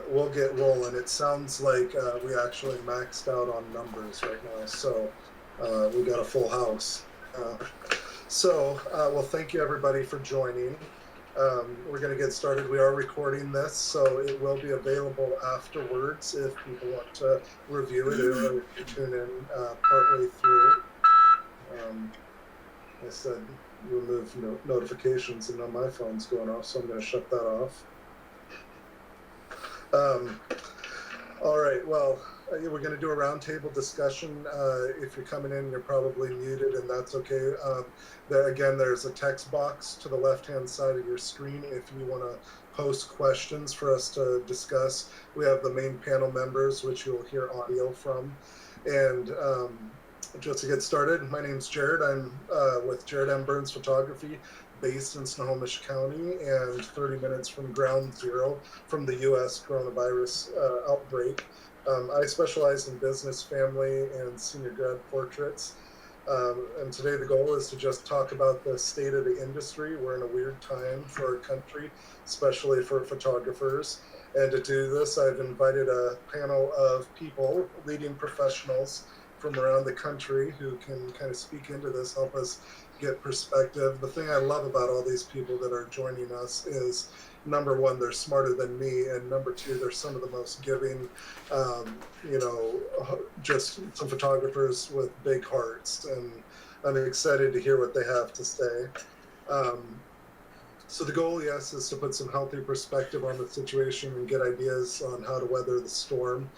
we'll get rolling. It sounds like we actually maxed out on numbers right now, so we got a full house. Well, thank you everybody for joining. We're going to get started. We are recording this, so it will be available afterwards if people want to review it or tune in partway through. I said remove notifications, and now my phone's going off, so I'm going to shut that off. All right, well, we're going to do a roundtable discussion. If you're coming in, you're probably muted, and that's okay. There's a text box to the left-hand side of your screen if you want to post questions for us to discuss. We have the main panel members, which you'll hear audio from. And just to get started, my name's Jared. I'm with Jared M. Burns Photography, based in Snohomish County and 30 minutes from ground zero from the U.S. coronavirus outbreak. I specialize in business, family, and senior grad portraits. And today the goal is to just talk about the state of the industry. We're in a weird time for our country, especially for photographers. And to do this, I've invited a panel of people, leading professionals from around the country who can kind of speak into this, help us get perspective. The thing I love about all these people that are joining us is, number one, they're smarter than me, and number two, they're some of the most giving, just some photographers with big hearts, and I'm excited to hear what they have to say. So the goal, yes, is to put some healthy perspective on the situation and get ideas on how to weather the storm.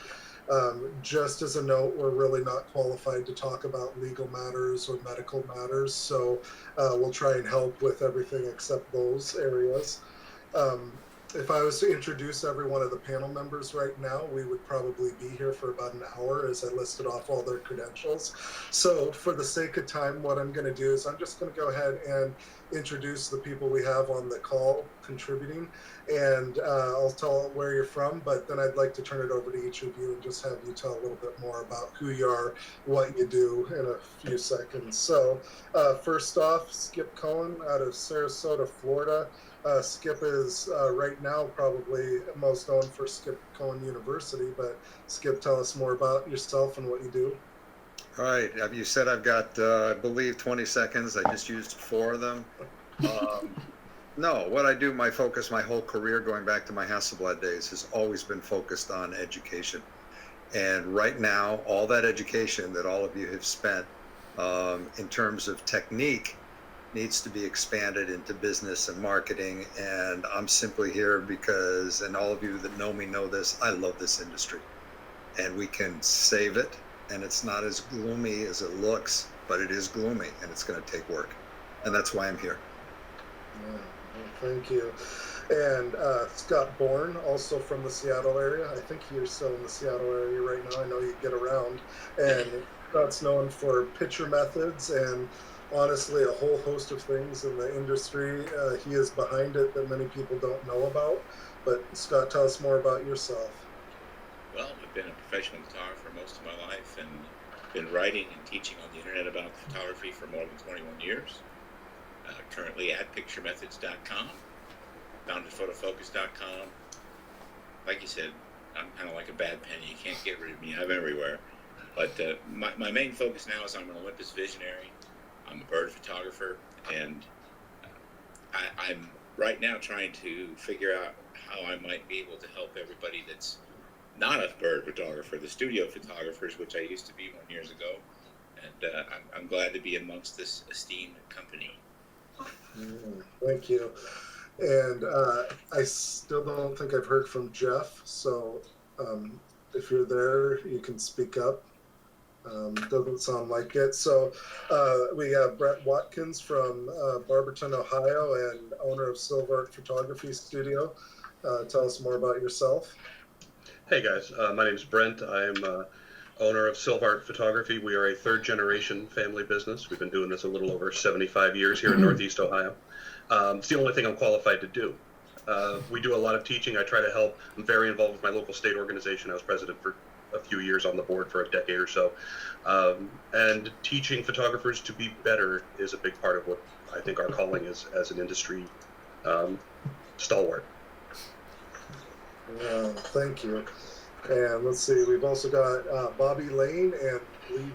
Just as a note, we're really not qualified to talk about legal matters or medical matters, so we'll try and help with everything except those areas. If I was to introduce every one of the panel members right now, we would probably be here for about an hour as I listed off all their credentials. So for the sake of time, what I'm going to do is I'm just going to go ahead and introduce the people we have on the call contributing, and I'll tell where you're from, but then I'd like to turn it over to each of you and just have you tell a little bit more about who you are, what you do in a few seconds. So first off, Skip Cohen out of Sarasota, Florida. Skip is right now probably most known for Skip Cohen University, but Skip, tell us more about yourself and what you do. All right. You said I've got, I believe, 20 seconds. I just used 4 of them. No, what I do, my focus, my whole career, going back to my Hasselblad days, has always been focused on education. And right now, all that education that all of you have spent in terms of technique needs to be expanded into business and marketing. And I'm simply here because, and all of you that know me know this, I love this industry. And we can save it. And it's not as gloomy as it looks, but it is gloomy, and it's going to take work. And that's why I'm here. Yeah, well, thank you. And Scott Bourne, also from the Seattle area. I think you're still in the Seattle area right now. I know you get around. And Scott's known for picture methods and honestly a whole host of things in the industry. He is behind it that many people don't know about. But Scott, tell us more about yourself. Well, I've been a professional photographer most of my life and been writing and teaching on the internet about photography for more than 21 years. Currently at picturemethods.com, founded photofocus.com. Like you said, I'm kind of like a bad penny. You can't get rid of me. I'm everywhere. But my main focus now is I'm an Olympus visionary. I'm a bird photographer, and I'm right now trying to figure out how I might be able to help everybody that's not a bird photographer, the studio photographers, which I used to be 1 year ago. And I'm glad to be amongst this esteemed company. Thank you. And I still don't think I've heard from Jeff, so if you're there, you can speak up. Doesn't sound like it. So we have Brett Watkins from Barberton, Ohio, and owner of Silver Art Photography Studio. Tell us more about yourself. Hey guys, my name is Brent. I'm owner of Silver Art Photography. We are a third-generation family business. We've been doing this a little over 75 years here in Northeast Ohio. It's the only thing I'm qualified to do. We do a lot of teaching. I try to help. I'm very involved with my local state organization. I was president for a few years, on the board for a decade or so. And teaching photographers to be better is a big part of what I think our calling is as an industry stalwart. Thank you. And let's see, we've also got Bobby Lane and Lee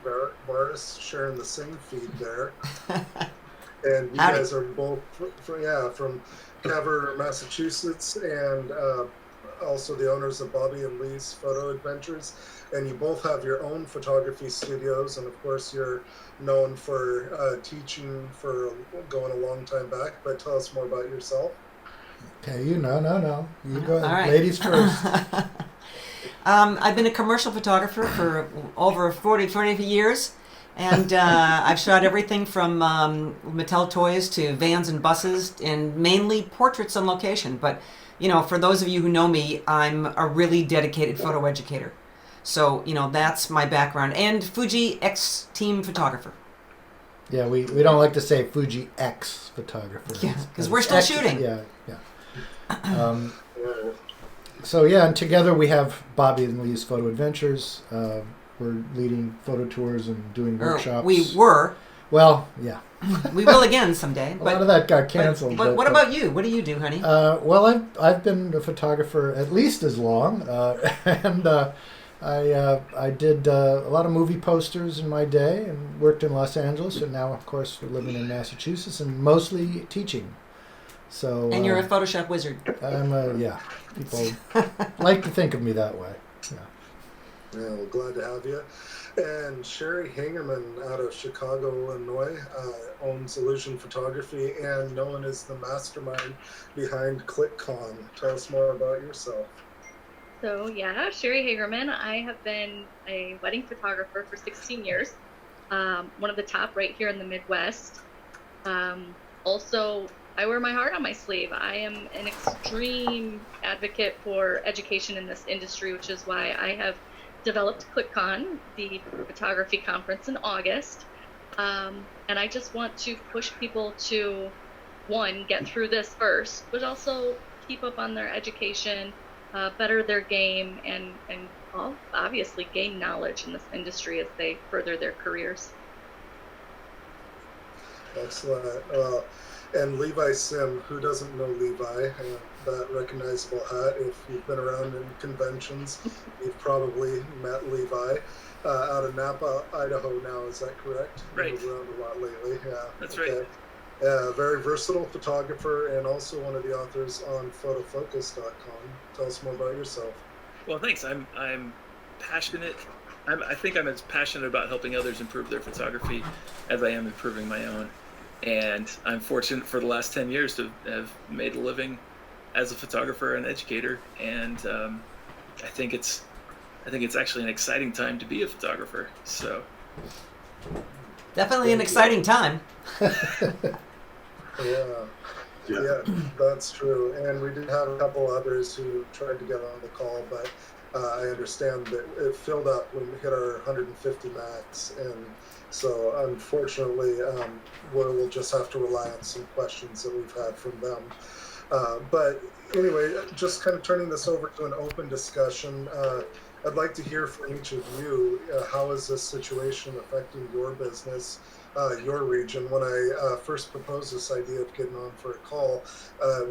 Varus sharing the same feed there. And you Howdy. guys are both from Caver, Massachusetts, and also the owners of Bobby and Lee's Photo Adventures. And you both have your own photography studios, and of course you're known for teaching for going a long time back. But tell us more about yourself. Okay, no. You go ahead. All right. Ladies first. I've been a commercial photographer for over 40 years, and I've shot everything from Mattel toys to vans and buses, and mainly portraits on location. But, for those of you who know me, I'm a really dedicated photo educator. So, that's my background. And Fuji X-Team photographer. Yeah, we don't like to say Fuji X photographer. Yeah, because we're still shooting. Yeah. So yeah, and together we have Bobby and Lee's Photo Adventures. We're leading photo tours and doing workshops. We were. Well, yeah. We will again someday. A lot of that got canceled. But what about you? What do you do, honey? Well, I've been a photographer at least as long, and I did a lot of movie posters in my day and worked in Los Angeles, and now, of course, we're living in Massachusetts and mostly teaching. So. And you're a Photoshop wizard. Yeah. People like to think of me that way. Yeah. Yeah, well, glad to have you. And Sherry Hangerman out of Chicago, Illinois, owns Illusion Photography and known as the mastermind behind ClickCon. Tell us more about yourself. So yeah, Sherry Hagerman. I have been a wedding photographer for 16 years. One of the top right here in the Midwest. Also, I wear my heart on my sleeve. I am an extreme advocate for education in this industry, which is why I have developed ClickCon, the photography conference in August. And I just want to push people to, one, get through this first, but also keep up on their education, better their game, and obviously gain knowledge in this industry as they further their careers. Excellent. And Levi Sim, who doesn't know Levi, that recognizable hat, if you've been around in conventions, you've probably met Levi out of Napa, Idaho now, is that correct? Right. You've around a lot lately, yeah. That's okay. right. Yeah, very versatile photographer and also one of the authors on photofocus.com. Tell us more about yourself. Well, thanks. I'm passionate. I think I'm as passionate about helping others improve their photography as I am improving my own. And I'm fortunate for the last 10 years to have made a living as a photographer and educator. And I think it's actually an exciting time to be a photographer. So Definitely an exciting time. Yeah, that's true. And we did have a couple others who tried to get on the call, but I understand that it filled up when we hit our 150 max. And so unfortunately, we'll just have to rely on some questions that we've had from them. But anyway, just kind of turning this over to an open discussion, I'd like to hear from each of you. How is this situation affecting your business, your region? When I first proposed this idea of getting on for a call,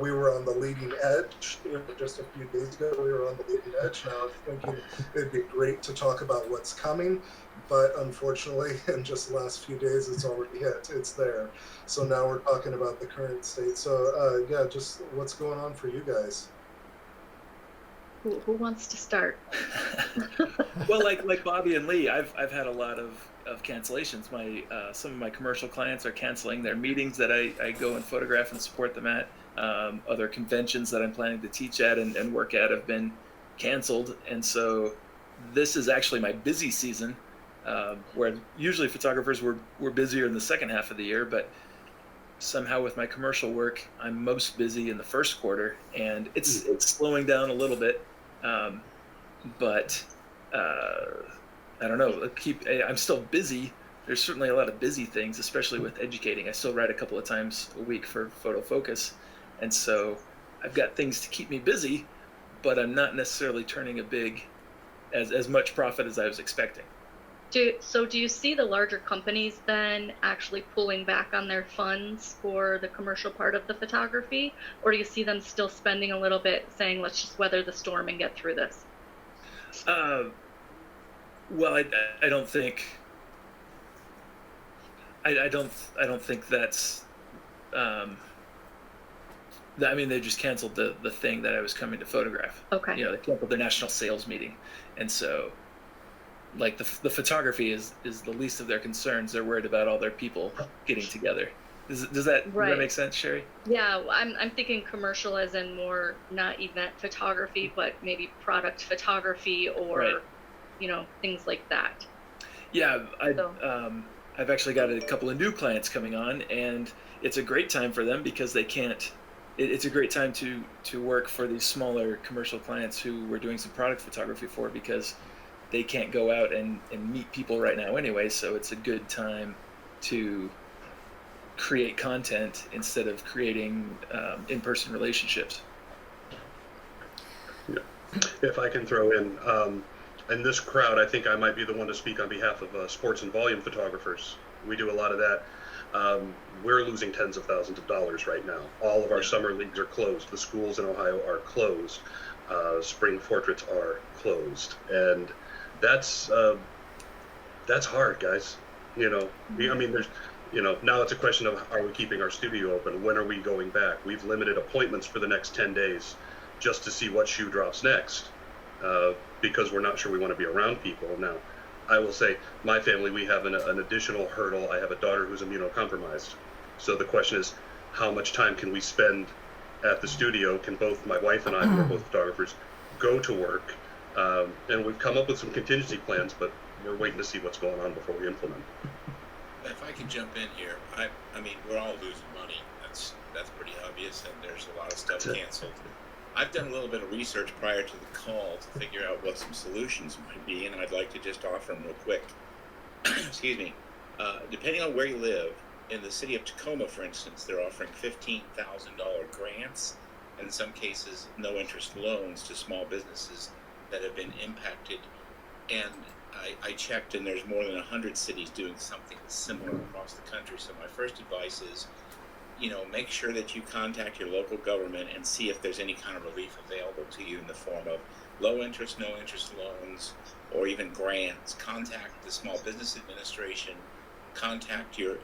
we were on the leading edge. Just a few days ago, we were on the leading edge. Now I'm thinking it'd be great to talk about what's coming. But unfortunately, in just the last few days, it's already hit. It's there. So now we're talking about the current state. So yeah, just what's going on for you guys? Who wants to start? well, like Bobby and Lee, I've had a lot of cancellations. Some of my commercial clients are canceling their meetings that I go and photograph and support them at. Other conventions that I'm planning to teach at and work at have been canceled. And so this is actually my busy season, where usually photographers were busier in the second half of the year, but somehow with my commercial work, I'm most busy in the first quarter, and it's slowing down a little bit. But I don't know. I'm still busy. There's certainly a lot of busy things, especially with educating. I still write a couple of times a week for Photo Focus, and so I've got things to keep me busy, but I'm not necessarily turning as much profit as I was expecting. Do you see the larger companies then actually pulling back on their funds for the commercial part of the photography, or do you see them still spending a little bit, saying let's just weather the storm and get through this? Well, I don't think I don't think that's I mean, they just canceled the thing that I was coming to photograph. Okay. You know, they canceled their national sales meeting, and so like the photography is the least of their concerns. They're worried about all their people getting together. Does that Right. make sense, Sherry? Yeah, I'm thinking commercial as in more not event photography, but maybe product photography or, Right. things like that. Yeah, So, I've actually got a couple of new clients coming on, and it's a great time for them because they can't. It's a great time to work for these smaller commercial clients who we're doing some product photography for, because they can't go out and meet people right now anyway. So it's a good time to create content instead of creating in-person relationships. If I can throw in this crowd, I think I might be the one to speak on behalf of sports and volume photographers. We do a lot of that. We're losing tens of thousands of dollars right now. All of our summer leagues are closed. The schools in Ohio are closed. Spring portraits are closed, and that's hard, guys. I mean, there's, now it's a question of, are we keeping our studio open? When are we going back? We've limited appointments for the next 10 days just to see what shoe drops next, because we're not sure we want to be around people. Now, I will say, my family, we have an additional hurdle. I have a daughter who's immunocompromised. So the question is, how much time can we spend at the studio? Can both my wife and I, who are both photographers, go to work? And we've come up with some contingency plans, but we're waiting to see what's going on before we implement. If I can jump in here, I mean, we're all losing money. That's pretty obvious, and there's a lot of stuff canceled. I've done a little bit of research prior to the call to figure out what some solutions might be, and I'd like to just offer them real quick. Excuse me. Depending on where you live, in the city of Tacoma, for instance, they're offering $15,000 grants, and in some cases, no-interest loans to small businesses that have been impacted. And I checked, and there's more than 100 cities doing something similar across the country. So my first advice is, make sure that you contact your local government and see if there's any kind of relief available to you in the form of low interest, no interest loans, or even grants. Contact the Small Business Administration, contact your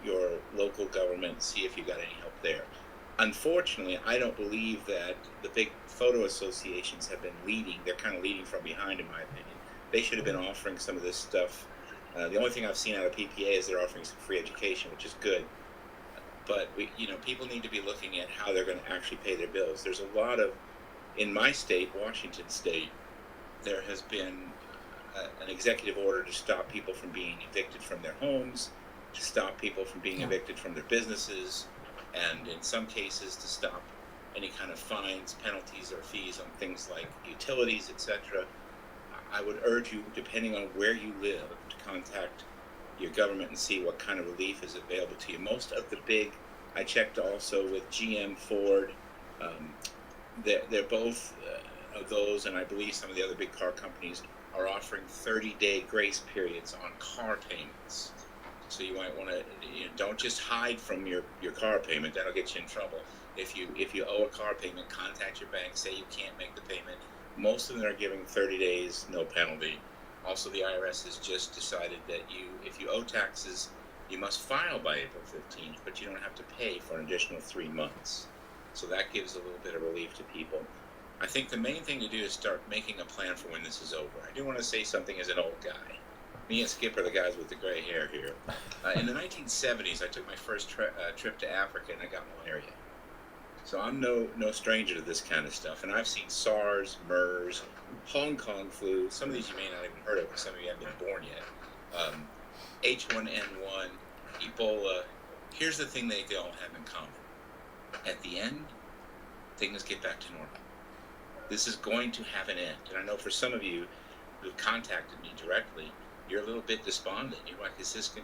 local government, see if you got any help there. Unfortunately, I don't believe that the big photo associations have been leading. They're kind of leading from behind, in my opinion. They should have been offering some of this stuff. The only thing I've seen out of PPA is they're offering some free education, which is good. But people need to be looking at how they're going to actually pay their bills. There's a lot of, in my state, Washington State, there has been an executive order to stop people from being evicted from their homes, to stop people from being evicted from their businesses, and in some cases to stop any kind of fines, penalties, or fees on things like utilities, etc. I would urge you, depending on where you live, to contact your government and see what kind of relief is available to you. Most of the big, I checked also with GM, Ford, they're both of those, and I believe some of the other big car companies are offering 30-day grace periods on car payments. So you might want to, don't just hide from your car payment. That'll get you in trouble. If you owe a car payment, contact your bank, say you can't make the payment. Most of them are giving 30 days, no penalty. Also, the IRS has just decided that if you owe taxes, you must file by April 15th, but you don't have to pay for an additional 3 months. So that gives a little bit of relief to people. I think the main thing to do is start making a plan for when this is over. I do want to say something as an old guy. Me and Skip are the guys with the gray hair here. In the 1970s, I took my first trip to Africa, and I got malaria. So I'm no stranger to this kind of stuff. And I've seen SARS, MERS, Hong Kong flu. Some of these you may not even heard of because some of you haven't been born yet. H1N1, Ebola. Here's the thing they all have in common. At the end, things get back to normal. This is going to have an end. And I know for some of you who've contacted me directly, you're a little bit despondent. You're like, is this,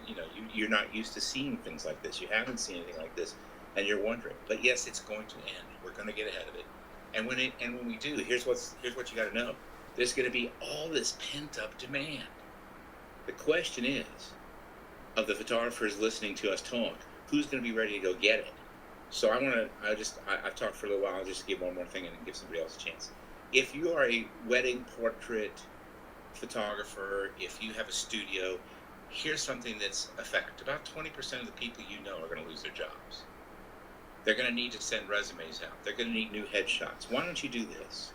you're not used to seeing things like this. You haven't seen anything like this. And you're wondering, but yes, it's going to end. We're going to get ahead of it. And when we do, here's what you got to know. There's going to be all this pent up demand. The question is, of the photographers listening to us talk, who's going to be ready to go get it? So I've talked for a little while. I'll just give one more thing and then give somebody else a chance. If you are a wedding portrait photographer, if you have a studio, here's something that's a fact. About 20% of the people you know are going to lose their jobs. They're going to need to send resumes out. They're going to need new headshots. Why don't you do this?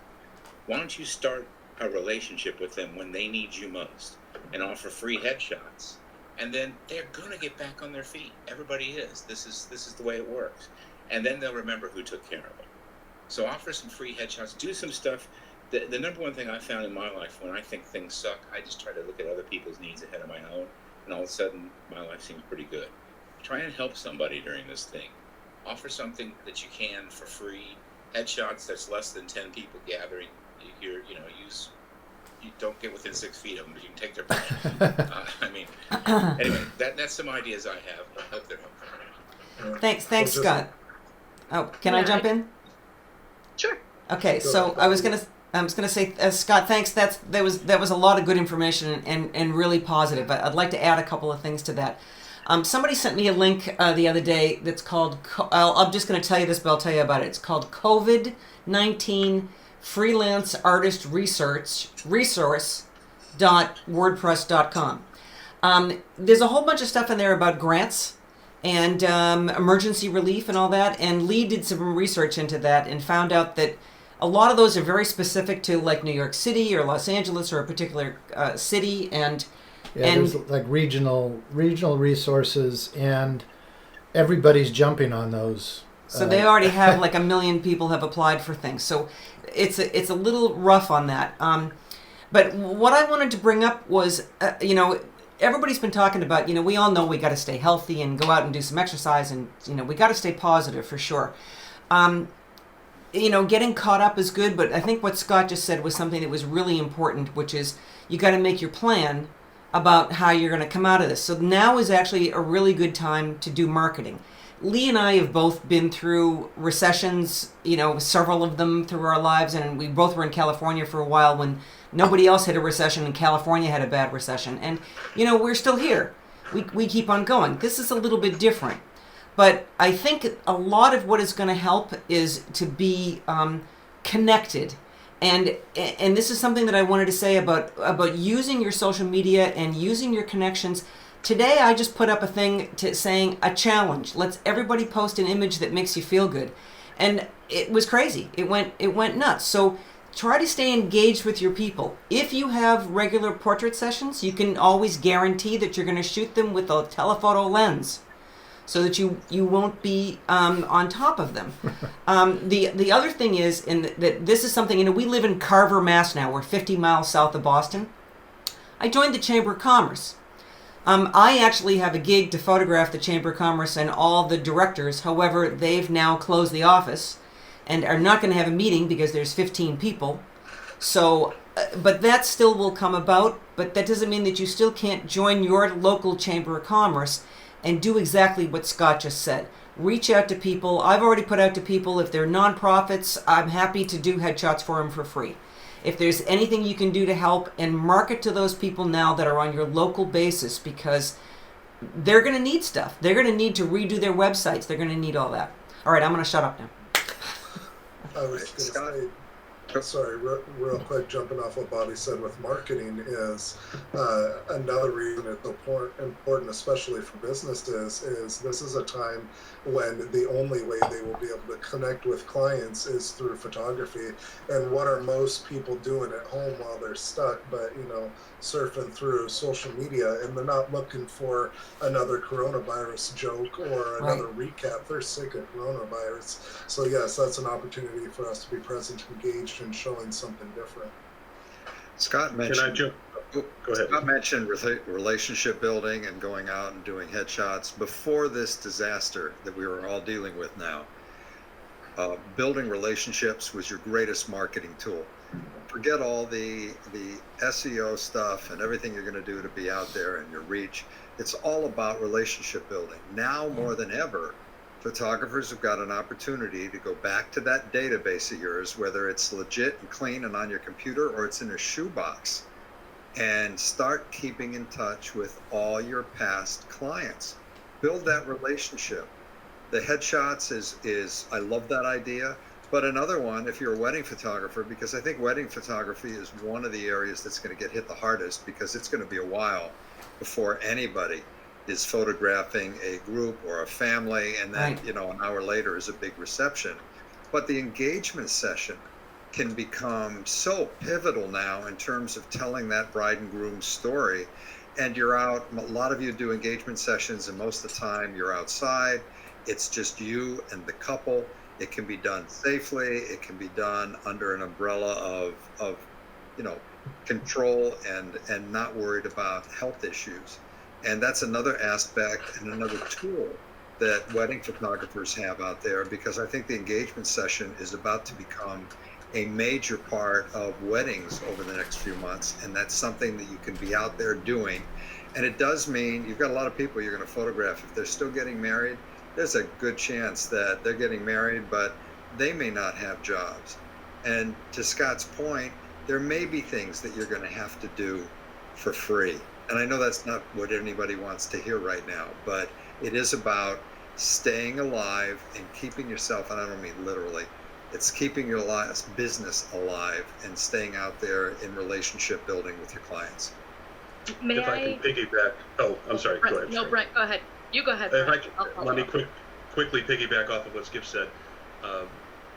Why don't you start a relationship with them when they need you most and offer free headshots? And then they're going to get back on their feet. Everybody is. This is the way it works. And then they'll remember who took care of them. So offer some free headshots. Do some stuff. The number one thing I found in my life when I think things suck, I just try to look at other people's needs ahead of my own. And all of a sudden, my life seems pretty good. Try and help somebody during this thing. Offer something that you can for free. Headshots that's less than 10 people gathering. You don't get within 6 feet of them, but you can take their picture. Anyway, that's some ideas I have. I hope they're helpful. Thanks, Scott. Oh, can I jump in? Sure. Okay, so I was gonna say, Scott, thanks. That was a lot of good information and really positive. But I'd like to add a couple of things to that. Somebody sent me a link the other day that's called. I'm just going to tell you this, but I'll tell you about it. It's called COVID-19 Freelance Artist Resource.wordpress.com. There's a whole bunch of stuff in there about grants and emergency relief and all that. And Lee did some research into that and found out that a lot of those are very specific to like New York City or Los Angeles or a particular city. And there's like regional resources, and everybody's jumping on those. So they already have like 1 million people have applied for things. So it's a little rough on that. But what I wanted to bring up was, everybody's been talking about, we all know we got to stay healthy and go out and do some exercise, and we got to stay positive for sure. Getting caught up is good, but I think what Scott just said was something that was really important, which is you got to make your plan about how you're going to come out of this. So now is actually a really good time to do marketing. Lee and I have both been through recessions, several of them through our lives, and we both were in California for a while when nobody else had a recession and California had a bad recession. And, we're still here. We keep on going. This is a little bit different. But I think a lot of what is going to help is to be connected. And this is something that I wanted to say about using your social media and using your connections. Today I just put up a thing saying a challenge. Let's everybody post an image that makes you feel good. And it was crazy. It went nuts. So try to stay engaged with your people. If you have regular portrait sessions, you can always guarantee that you're going to shoot them with a telephoto lens, so that you won't be on top of them. The other thing is, that this is something, we live in Carver, Mass now. We're 50 miles south of Boston. I joined the Chamber of Commerce. I actually have a gig to photograph the Chamber of Commerce and all the directors. However, they've now closed the office and are not going to have a meeting because there's 15 people. So, but that still will come about, but that doesn't mean that you still can't join your local Chamber of Commerce and do exactly what Scott just said. Reach out to people. I've already put out to people, if they're nonprofits, I'm happy to do headshots for them for free. If there's anything you can do to help, and market to those people now that are on your local basis, because they're going to need stuff. They're going to need to redo their websites. They're going to need all that. All right, I'm going to shut up now. I was going to say, sorry, real quick, jumping off what Bobby said with marketing is another reason it's important, especially for businesses, is this is a time when the only way they will be able to connect with clients is through photography. And what are most people doing at home while they're stuck but, surfing through social media, and they're not looking for another coronavirus joke or another recap. They're sick of coronavirus. So yes, that's an opportunity for us to be present, engaged, and showing something different. Scott mentioned. Go ahead. Scott mentioned relationship building and going out and doing headshots before this disaster that we were all dealing with now. Building relationships was your greatest marketing tool. Forget all the SEO stuff and everything you're going to do to be out there and your reach. It's all about relationship building. Now more than ever, photographers have got an opportunity to go back to that database of yours, whether it's legit and clean and on your computer or it's in a shoebox, and start keeping in touch with all your past clients. Build that relationship. The headshots is I love that idea. But another one, if you're a wedding photographer, because I think wedding photography is one of the areas that's going to get hit the hardest, because it's going to be a while before anybody is photographing a group or a family, and then, Right. an hour later is a big reception. But the engagement session can become so pivotal now in terms of telling that bride and groom story. And you're out, a lot of you do engagement sessions, and most of the time you're outside. It's just you and the couple. It can be done safely. It can be done under an umbrella of control and not worried about health issues. And that's another aspect and another tool that wedding photographers have out there, because I think the engagement session is about to become a major part of weddings over the next few months. And that's something that you can be out there doing. And it does mean you've got a lot of people you're going to photograph. If they're still getting married, there's a good chance that they're getting married, but they may not have jobs. And to Scott's point, there may be things that you're going to have to do for free. And I know that's not what anybody wants to hear right now, but it is about staying alive and keeping yourself, and I don't mean literally, it's keeping your business alive and staying out there in relationship building with your clients. May If I can piggyback, oh, I'm sorry, Brent, go ahead. No, Sorry. Brent, go ahead. You go ahead, If Brent. I I'll can, follow let me up. quickly piggyback off of what Skip said.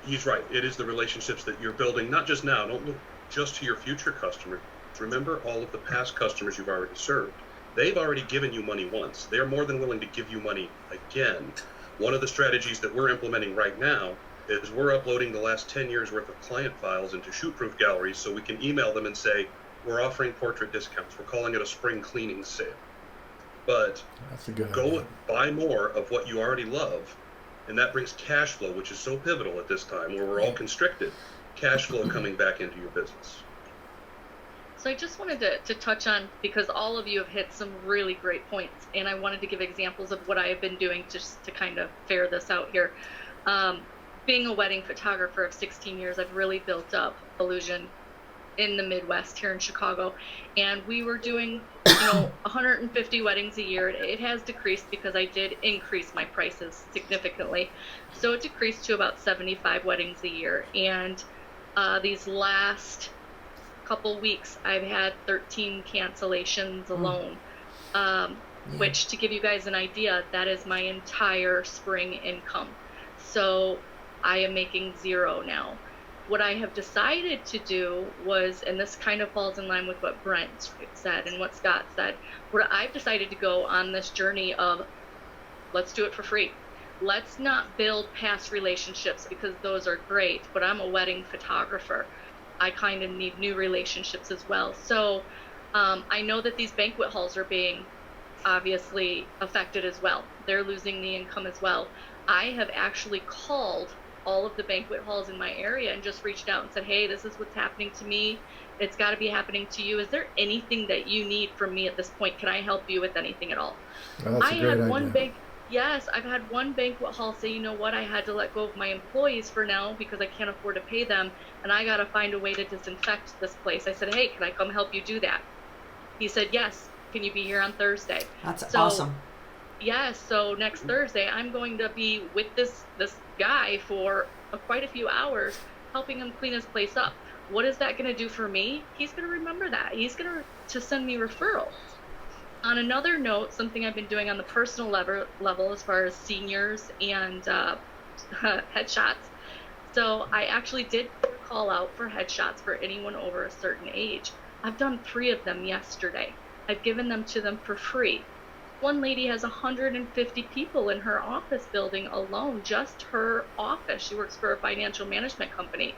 He's right. It is the relationships that you're building, not just now. Don't look just to your future customers. Remember all of the past customers you've already served. They've already given you money once. They're more than willing to give you money again. One of the strategies that we're implementing right now is we're uploading the last 10 years worth of client files into shoot-proof galleries so we can email them and say, we're offering portrait discounts. We're calling it a spring cleaning sale. But That's a good go idea. buy more of what you already love, and that brings cash flow, which is so pivotal at this time where we're all constricted. Cash flow coming back into your business. So I just wanted to touch on, because all of you have hit some really great points, and I wanted to give examples of what I have been doing just to kind of fare this out here. Being a wedding photographer of 16 years, I've really built up Illusion in the Midwest here in Chicago, and we were doing 150 weddings a year. It has decreased because I did increase my prices significantly, so it decreased to about 75 weddings a year. And these last couple weeks I've had 13 cancellations alone. Which, to give you guys an idea, that is my entire spring income. So I am making zero now. What I have decided to do was, and this kind of falls in line with what Brent said and what Scott said, where I've decided to go on this journey of, let's do it for free. Let's not build past relationships, because those are great, but I'm a wedding photographer. I kind of need new relationships as well. So I know that these banquet halls are being obviously affected as well. They're losing the income as well. I have actually called all of the banquet halls in my area and just reached out and said, hey, this is what's happening to me. It's got to be happening to you. Is there anything that you need from me at this point? Can I help you with anything at all? Oh, that's a great idea. I've had one banquet hall say, you know what, I had to let go of my employees for now because I can't afford to pay them, and I got to find a way to disinfect this place. I said, hey, can I come help you do that? He said, yes. Can you be here on Thursday? That's awesome. Yes. So next Thursday, I'm going to be with this guy for quite a few hours, helping him clean his place up. What is that going to do for me? He's going to remember that. He's going to send me referrals. On another note, something I've been doing on the personal level as far as seniors and headshots. So I actually did call out for headshots for anyone over a certain age. I've done 3 of them yesterday. I've given them to them for free. One lady has 150 people in her office building alone, just her office. She works for a financial management company.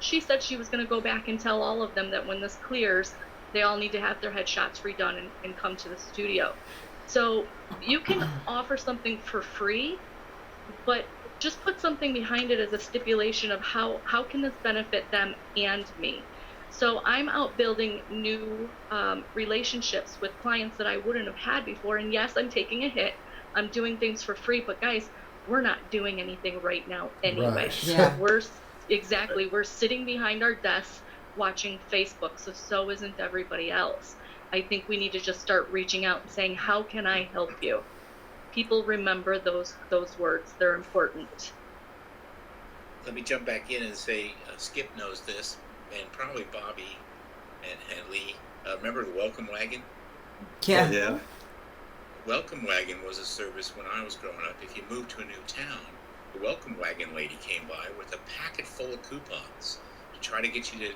She said she was going to go back and tell all of them that when this clears, they all need to have their headshots redone and come to the studio. So you can offer something for free, but just put something behind it as a stipulation of how can this benefit them and me. So I'm out building new relationships with clients that I wouldn't have had before. And yes, I'm taking a hit. I'm doing things for free, but guys, we're not doing anything right now anyway. Right. Yeah. We're sitting behind our desks watching Facebook, so isn't everybody else. I think we need to just start reaching out and saying, how can I help you? People remember those words. They're important. Let me jump back in and say, Skip knows this, and probably Bobby and Lee. Remember the Welcome Wagon? Yeah. Yeah. Welcome Wagon was a service when I was growing up. If you moved to a new town, the Welcome Wagon lady came by with a packet full of coupons to try to get you to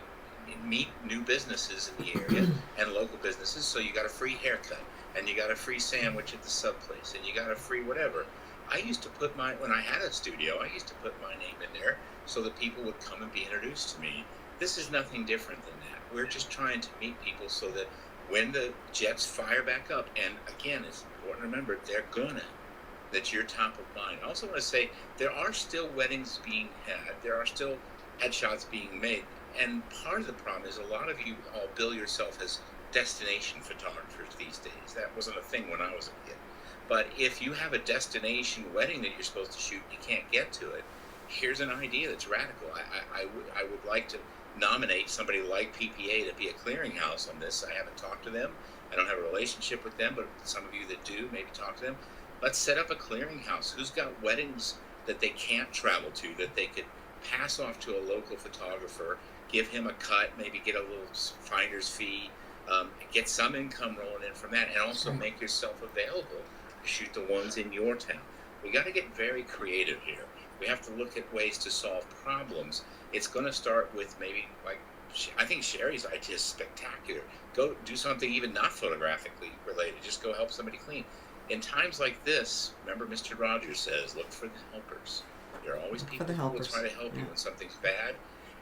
meet new businesses in the area and local businesses. So you got a free haircut, and you got a free sandwich at the sub place, and you got a free whatever. I used to put when I had a studio, I used to put my name in there so that people would come and be introduced to me. This is nothing different than that. We're just trying to meet people so that when the jets fire back up, and again, it's important to remember, they're gonna, that you're top of mind. I also want to say there are still weddings being had. There are still headshots being made. And part of the problem is a lot of you all bill yourself as destination photographers these days. That wasn't a thing when I was a kid. But if you have a destination wedding that you're supposed to shoot and you can't get to it, here's an idea that's radical. I would like to nominate somebody like PPA to be a clearinghouse on this. I haven't talked to them. I don't have a relationship with them, but some of you that do, maybe talk to them. Let's set up a clearinghouse. Who's got weddings that they can't travel to, that they could pass off to a local photographer, give him a cut, maybe get a little finder's fee, get some income rolling in from that, and also make yourself available to shoot the ones in your town. We got to get very creative here. We have to look at ways to solve problems. It's going to start with maybe, like, I think Sherry's idea is spectacular. Go do something even not photographically related. Just go help somebody clean. In times like this, remember Mr. Rogers says, look for the helpers. There are always people who will try to help you when something's bad.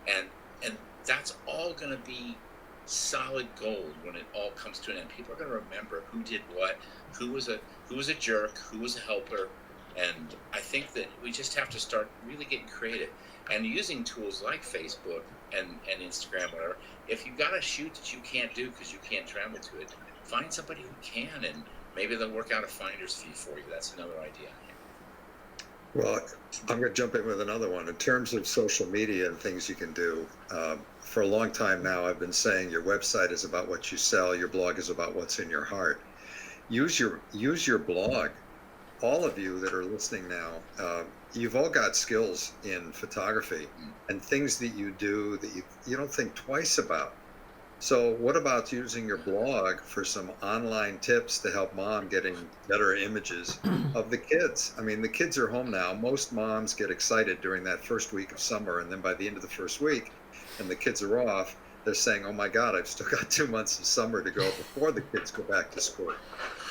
And that's all going to be solid gold when it all comes to an end. People are going to remember who did what, who was a jerk, who was a helper. And I think that we just have to start really getting creative and using tools like Facebook and Instagram, whatever. If you've got a shoot that you can't do because you can't travel to it, find somebody who can, and maybe they'll work out a finder's fee for you. That's another idea. Well, I'm going to jump in with another one. In terms of social media and things you can do, for a long time now, I've been saying your website is about what you sell, your blog is about what's in your heart. Use your blog. All of you that are listening now, you've all got skills in photography and things that you do that you don't think twice about. So what about using your blog for some online tips to help mom getting better images of the kids? I mean, the kids are home now. Most moms get excited during that first week of summer, and then by the end of the first week, and the kids are off, they're saying, oh my God, I've still got 2 months of summer to go before the kids go back to school.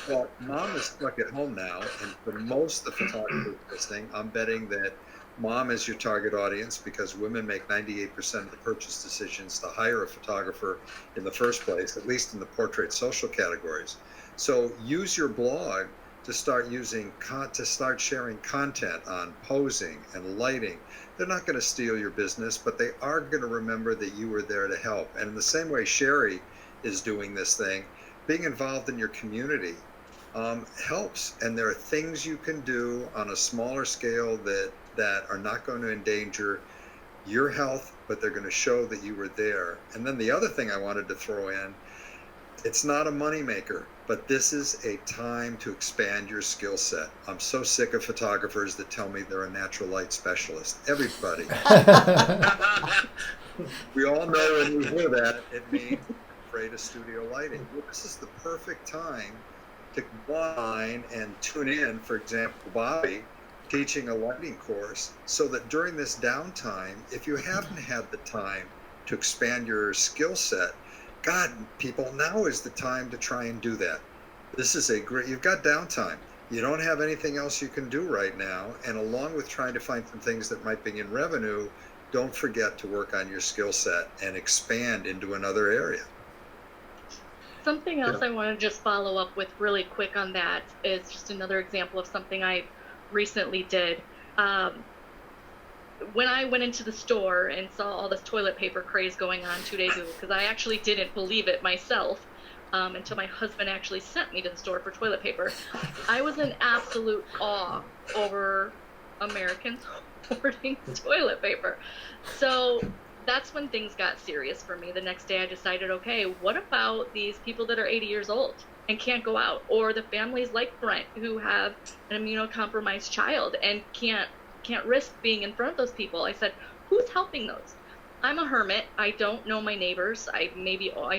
Well, mom is stuck at home now, and for most of the photographers listening, I'm betting that mom is your target audience because women make 98% of the purchase decisions to hire a photographer in the first place, at least in the portrait social categories. So use your blog to start sharing content on posing and lighting. They're not going to steal your business, but they are going to remember that you were there to help. And in the same way Sherry is doing this thing, being involved in your community helps. And there are things you can do on a smaller scale that are not going to endanger your health, but they're going to show that you were there. And then the other thing I wanted to throw in, it's not a moneymaker, but this is a time to expand your skill set. I'm so sick of photographers that tell me they're a natural light specialist. Everybody. We all know when we hear that, it means afraid of studio lighting. Well, this is the perfect time to go online and tune in, for example, Bobby teaching a lighting course, so that during this downtime, if you haven't had the time to expand your skill set, God, people, now is the time to try and do that. This is you've got downtime. You don't have anything else you can do right now. And along with trying to find some things that might bring in revenue, don't forget to work on your skill set and expand into another area. Something else I want to just follow up with really quick on that is just another example of something I recently did. When I went into the store and saw all this toilet paper craze going on 2 days ago, because I actually didn't believe it myself until my husband actually sent me to the store for toilet paper, I was in absolute awe over Americans hoarding toilet paper. So that's when things got serious for me. The next day I decided, okay, what about these people that are 80 years old and can't go out, or the families like Brent who have an immunocompromised child and can't risk being in front of those people? I said, who's helping those? I'm a hermit. I don't know my neighbors. I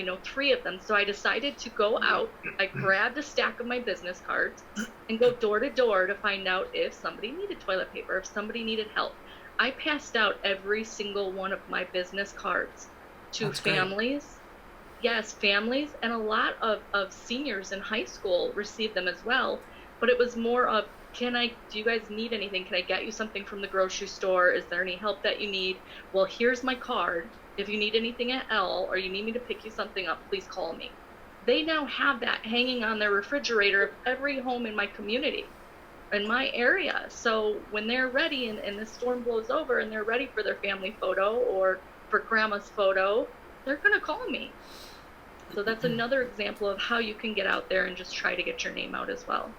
know 3 of them. So I decided to go out. I grabbed a stack of my business cards and go door to door to find out if somebody needed toilet paper, if somebody needed help. I passed out every single one of my business cards to That's great. families. Yes, families, and a lot of seniors in high school received them as well. But it was more of, do you guys need anything? Can I get you something from the grocery store? Is there any help that you need? Well, here's my card. If you need anything at L or you need me to pick you something up, please call me. They now have that hanging on their refrigerator of every home in my community, in my area. So when they're ready and the storm blows over and they're ready for their family photo or for grandma's photo, they're going to call me. So that's another example of how you can get out there and just try to get your name out as well.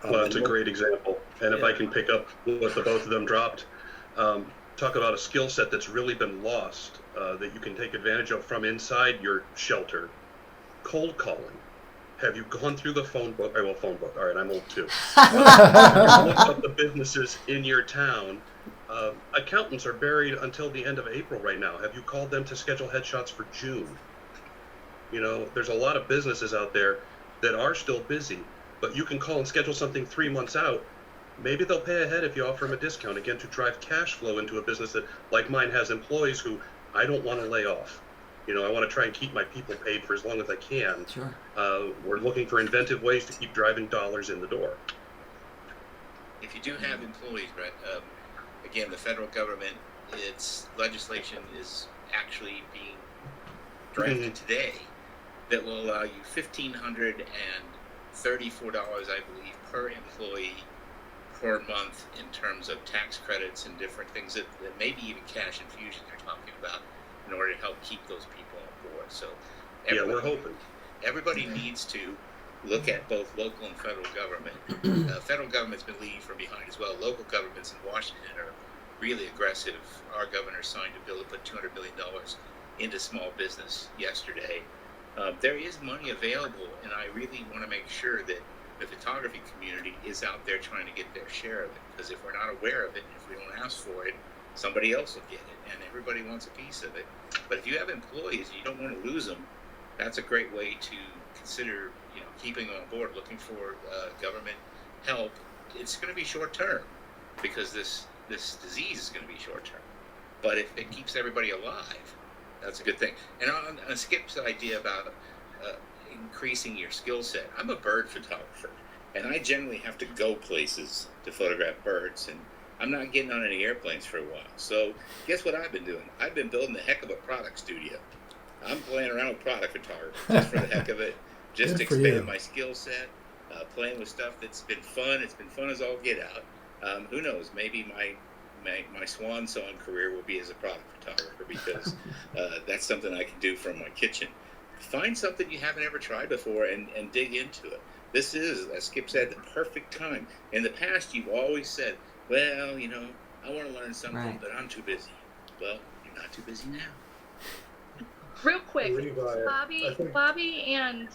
Well, that's a great example. And if I can pick up what the both of them dropped, talk about a skill set that's really been lost that you can take advantage of from inside your shelter. Cold calling. Have you gone through the phone book? Phone book. All right, I'm old too. Look up the businesses in your town. Accountants are buried until the end of April right now. Have you called them to schedule headshots for June? There's a lot of businesses out there that are still busy, but you can call and schedule something 3 months out. Maybe they'll pay ahead if you offer them a discount, again, to drive cash flow into a business that, like mine, has employees who I don't want to lay off. I want to try and keep my people paid for as long as I can. Sure. We're looking for inventive ways to keep driving dollars in the door. If you do have employees, Brett, again, the federal government, its legislation is actually being drafted today that will allow you $1,534, I believe, per employee per month in terms of tax credits and different things that maybe even cash infusion they're talking about in order to help keep those people on board. So We're hoping. Everybody needs to look at both local and federal government. Federal government's been leading from behind as well. Local governments in Washington are really aggressive. Our governor signed a bill to put $200 million into small business yesterday. There is money available, and I really want to make sure that the photography community is out there trying to get their share of it, because if we're not aware of it, if we don't ask for it, somebody else will get it, and everybody wants a piece of it. But if you have employees and you don't want to lose them, that's a great way to consider, keeping them on board, looking for government help. It's going to be short term because this disease is going to be short term, but if it keeps everybody alive, that's a good thing. And on Skip's idea about increasing your skill set, I'm a bird photographer, and I generally have to go places to photograph birds, and I'm not getting on any airplanes for a while. So guess what I've been doing? I've been building a heck of a product studio. I'm playing around with product photography just for the heck of it, just to expand my skill set, playing with stuff that's been fun. It's been fun as all get out. Who knows? Maybe my swan song career will be as a product photographer, because that's something I can do from my kitchen. Find something you haven't ever tried before and dig into it. This is, as Skip said, the perfect time. In the past, you've always said, well, I want to learn something, but I'm too busy. Well, you're not too busy now. Real quick, Levi, Bobby and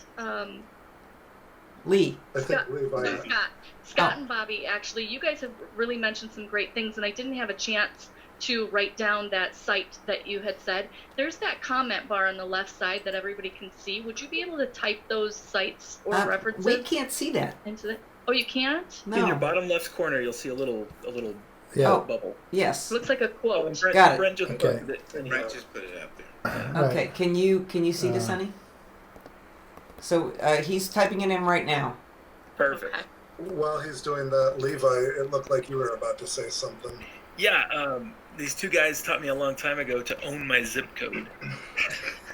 Lee. Scott and Bobby, actually, you guys have really mentioned some great things, and I didn't have a chance to write down that site that you had said. There's that comment bar on the left side that everybody can see. Would you be able to type those sites or references? We can't see that. Into the, oh, you can't? No. In your bottom left corner, you'll see a little bubble. Yes. Looks like a quote. And Got it. Brent just Okay. put it. Brent just put it out there. Okay. Can you see this, honey? So he's typing it in right now. Perfect. Okay. While he's doing that, Levi, it looked like you were about to say something. Yeah, these two guys taught me a long time ago to own my zip code.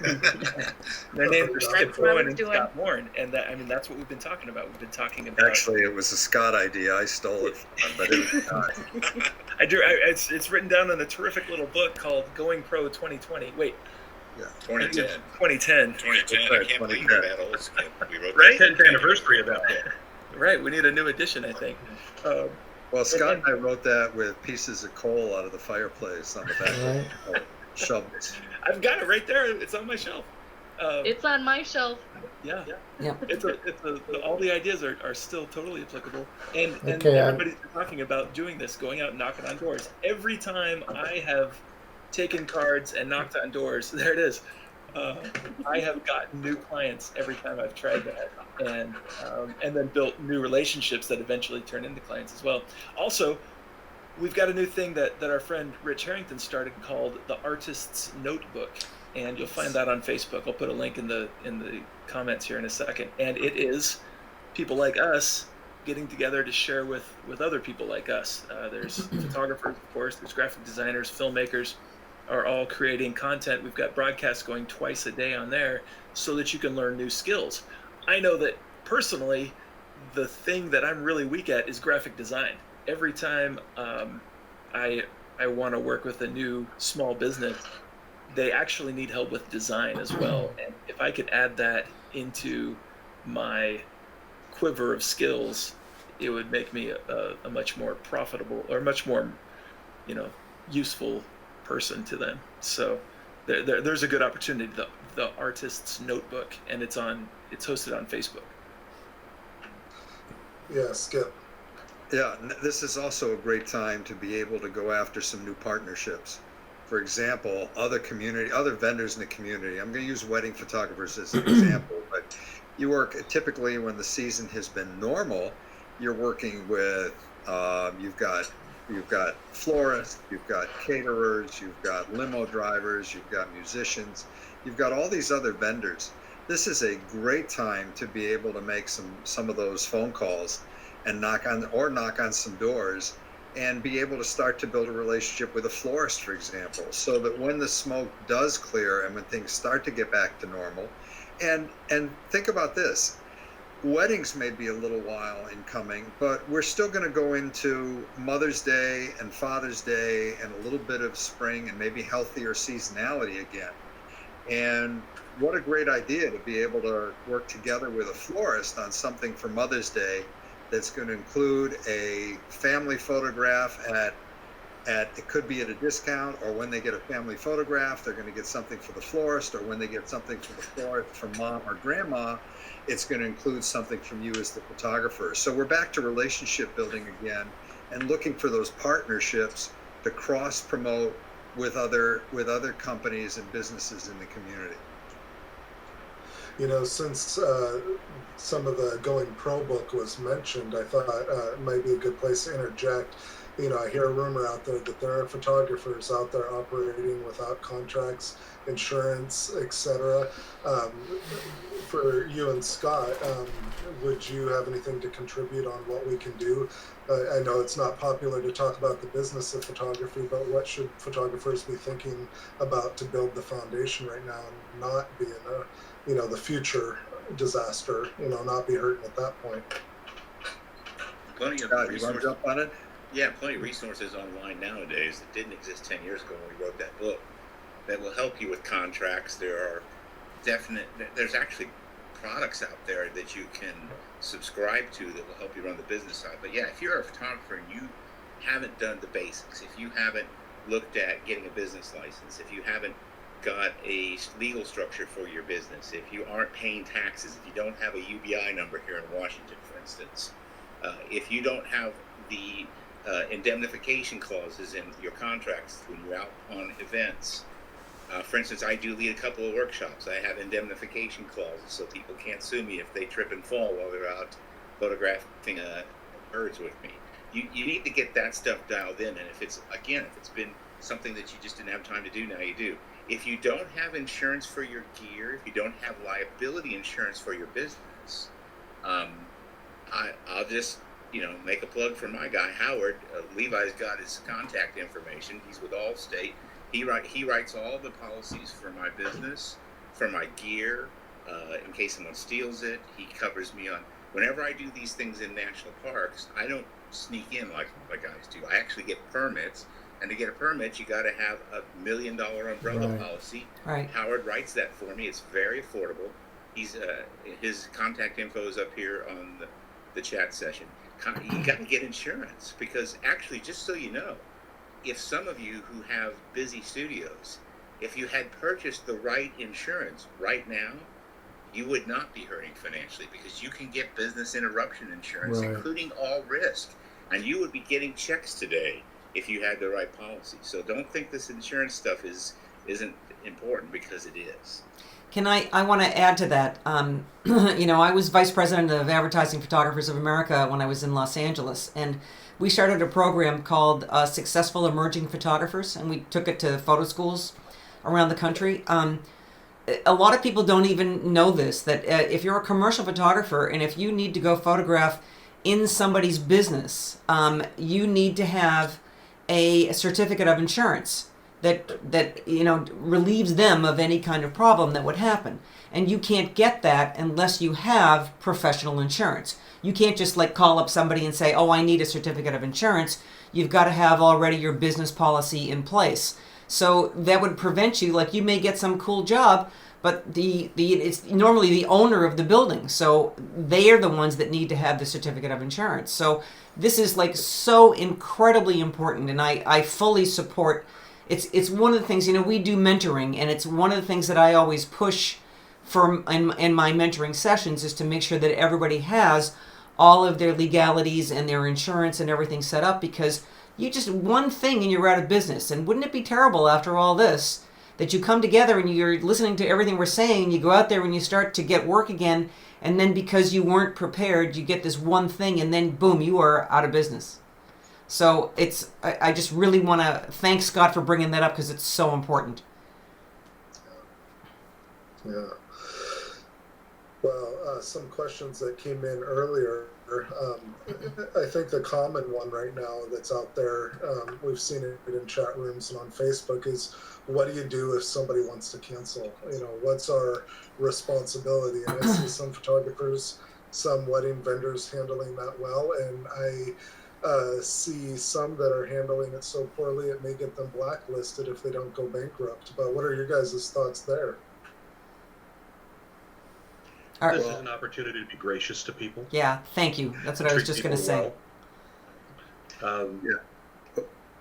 Their names are Skip Cohen and Scott Warren, and that's what we've been talking about. We've been talking about. Actually, it was a Scott idea. I stole it from him, but it was not. I do. It's written down in a terrific little book called Going Pro 2020. Wait. Yeah. 2010. 2010. 2010. I can't believe you're that old, Skip. We wrote Right? 10th anniversary of that book. Right. We need a new edition, I think. Well, Scott and I wrote that with pieces of coal out of the fireplace on the back. Right. shove this. I've got it right there. It's on my shelf. It's on my shelf. Yeah. Yep. All the ideas are still totally applicable. And Okay, everybody's talking about doing this, going out and knocking on doors. Every time I have taken cards and knocked on doors, there it is. I have gotten new clients every time I've tried that, and then built new relationships that eventually turn into clients as well. Also, we've got a new thing that our friend Rich Harrington started called the Artist's Notebook, and you'll find that on Facebook. I'll put a link in the comments here in a second. And it is people like us getting together to share with other people like us. There's photographers, of course. There's graphic designers, filmmakers, are all creating content. We've got broadcasts going twice a day on there so that you can learn new skills. I know that personally, the thing that I'm really weak at is graphic design. Every time I want to work with a new small business, they actually need help with design as well. And if I could add that into my quiver of skills, it would make me a much more profitable or much more, useful person to them. So there's a good opportunity. The Artist's Notebook, and it's hosted on Facebook. Yeah, Skip. Yeah, this is also a great time to be able to go after some new partnerships. For example, other vendors in the community. I'm going to use wedding photographers as an example, but you work typically when the season has been normal. You're working with you've got florists, you've got caterers, you've got limo drivers, you've got musicians, you've got all these other vendors. This is a great time to be able to make some of those phone calls and knock on some doors and be able to start to build a relationship with a florist, for example, so that when the smoke does clear and when things start to get back to normal, and think about this, weddings may be a little while in coming, but we're still going to go into Mother's Day and Father's Day and a little bit of spring and maybe healthier seasonality again. And what a great idea to be able to work together with a florist on something for Mother's Day that's going to include a family photograph at it could be at a discount, or when they get a family photograph, they're going to get something for the florist, or when they get something for the florist from mom or grandma, it's going to include something from you as the photographer. So we're back to relationship building again and looking for those partnerships to cross promote with other companies and businesses in the community. Since some of the Going Pro book was mentioned, I thought it might be a good place to interject. I hear a rumor out there that there are photographers out there operating without contracts, insurance, etc. For you and Scott, would you have anything to contribute on what we can do? I know it's not popular to talk about the business of photography, but what should photographers be thinking about to build the foundation right now and not be in the future disaster, not be hurting at that point? Plenty of Scott, you want resources. to jump on it? Yeah, plenty of resources online nowadays that didn't exist 10 years ago when we wrote that book that will help you with contracts. There's actually products out there that you can subscribe to that will help you run the business side. But yeah, if you're a photographer and you haven't done the basics, if you haven't looked at getting a business license, if you haven't got a legal structure for your business, if you aren't paying taxes, if you don't have a UBI number here in Washington, for instance, if you don't have the indemnification clauses in your contracts when you're out on events. For instance, I do lead a couple of workshops. I have indemnification clauses so people can't sue me if they trip and fall while they're out photographing birds with me. You need to get that stuff dialed in, and if it's been something that you just didn't have time to do, now you do. If you don't have insurance for your gear, if you don't have liability insurance for your business, I'll just make a plug for my guy, Howard. Levi's got his contact information. He's with Allstate. He writes all the policies for my business, for my gear, in case someone steals it. He covers me on, whenever I do these things in national parks, I don't sneak in like the guys do. I actually get permits. And to get a permit, you got to have $1 million umbrella policy. Right. Howard writes that for me. It's very affordable. His contact info is up here on the chat session. You got to get insurance, because actually, just so you know, if some of you who have busy studios, if you had purchased the right insurance right now, you would not be hurting financially, because you can get business interruption insurance, Right. including all risk, and you would be getting checks today if you had the right policy. So don't think this insurance stuff isn't important, because it is. I want to add to that. I was vice president of Advertising Photographers of America when I was in Los Angeles, and we started a program called Successful Emerging Photographers, and we took it to photo schools around the country. A lot of people don't even know this, that if you're a commercial photographer and if you need to go photograph in somebody's business, you need to have a certificate of insurance that relieves them of any kind of problem that would happen. And you can't get that unless you have professional insurance. You can't just call up somebody and say, "Oh, I need a certificate of insurance." You've got to have already your business policy in place. So that would prevent you, you may get some cool job, but it's normally the owner of the building, so they are the ones that need to have the certificate of insurance. So this is so incredibly important, and I fully support. It's one of the things, we do mentoring, and it's one of the things that I always push for in my mentoring sessions, is to make sure that everybody has all of their legalities and their insurance and everything set up, because you just one thing and you're out of business. And wouldn't it be terrible after all this that you come together and you're listening to everything we're saying, and you go out there and you start to get work again, and then because you weren't prepared, you get this one thing, and then boom, you are out of business. So I just really want to thank Scott for bringing that up, because it's so important. Yeah. Well, some questions that came in earlier. I think the common one right now that's out there, we've seen it in chat rooms and on Facebook, is what do you do if somebody wants to cancel? What's our responsibility? And I see some photographers, some wedding vendors handling that well, and I see some that are handling it so poorly it may get them blacklisted if they don't go bankrupt. But what are your guys' thoughts there? This is an opportunity to be gracious to people. Yeah, thank you. That's what I was just going to say. Yeah.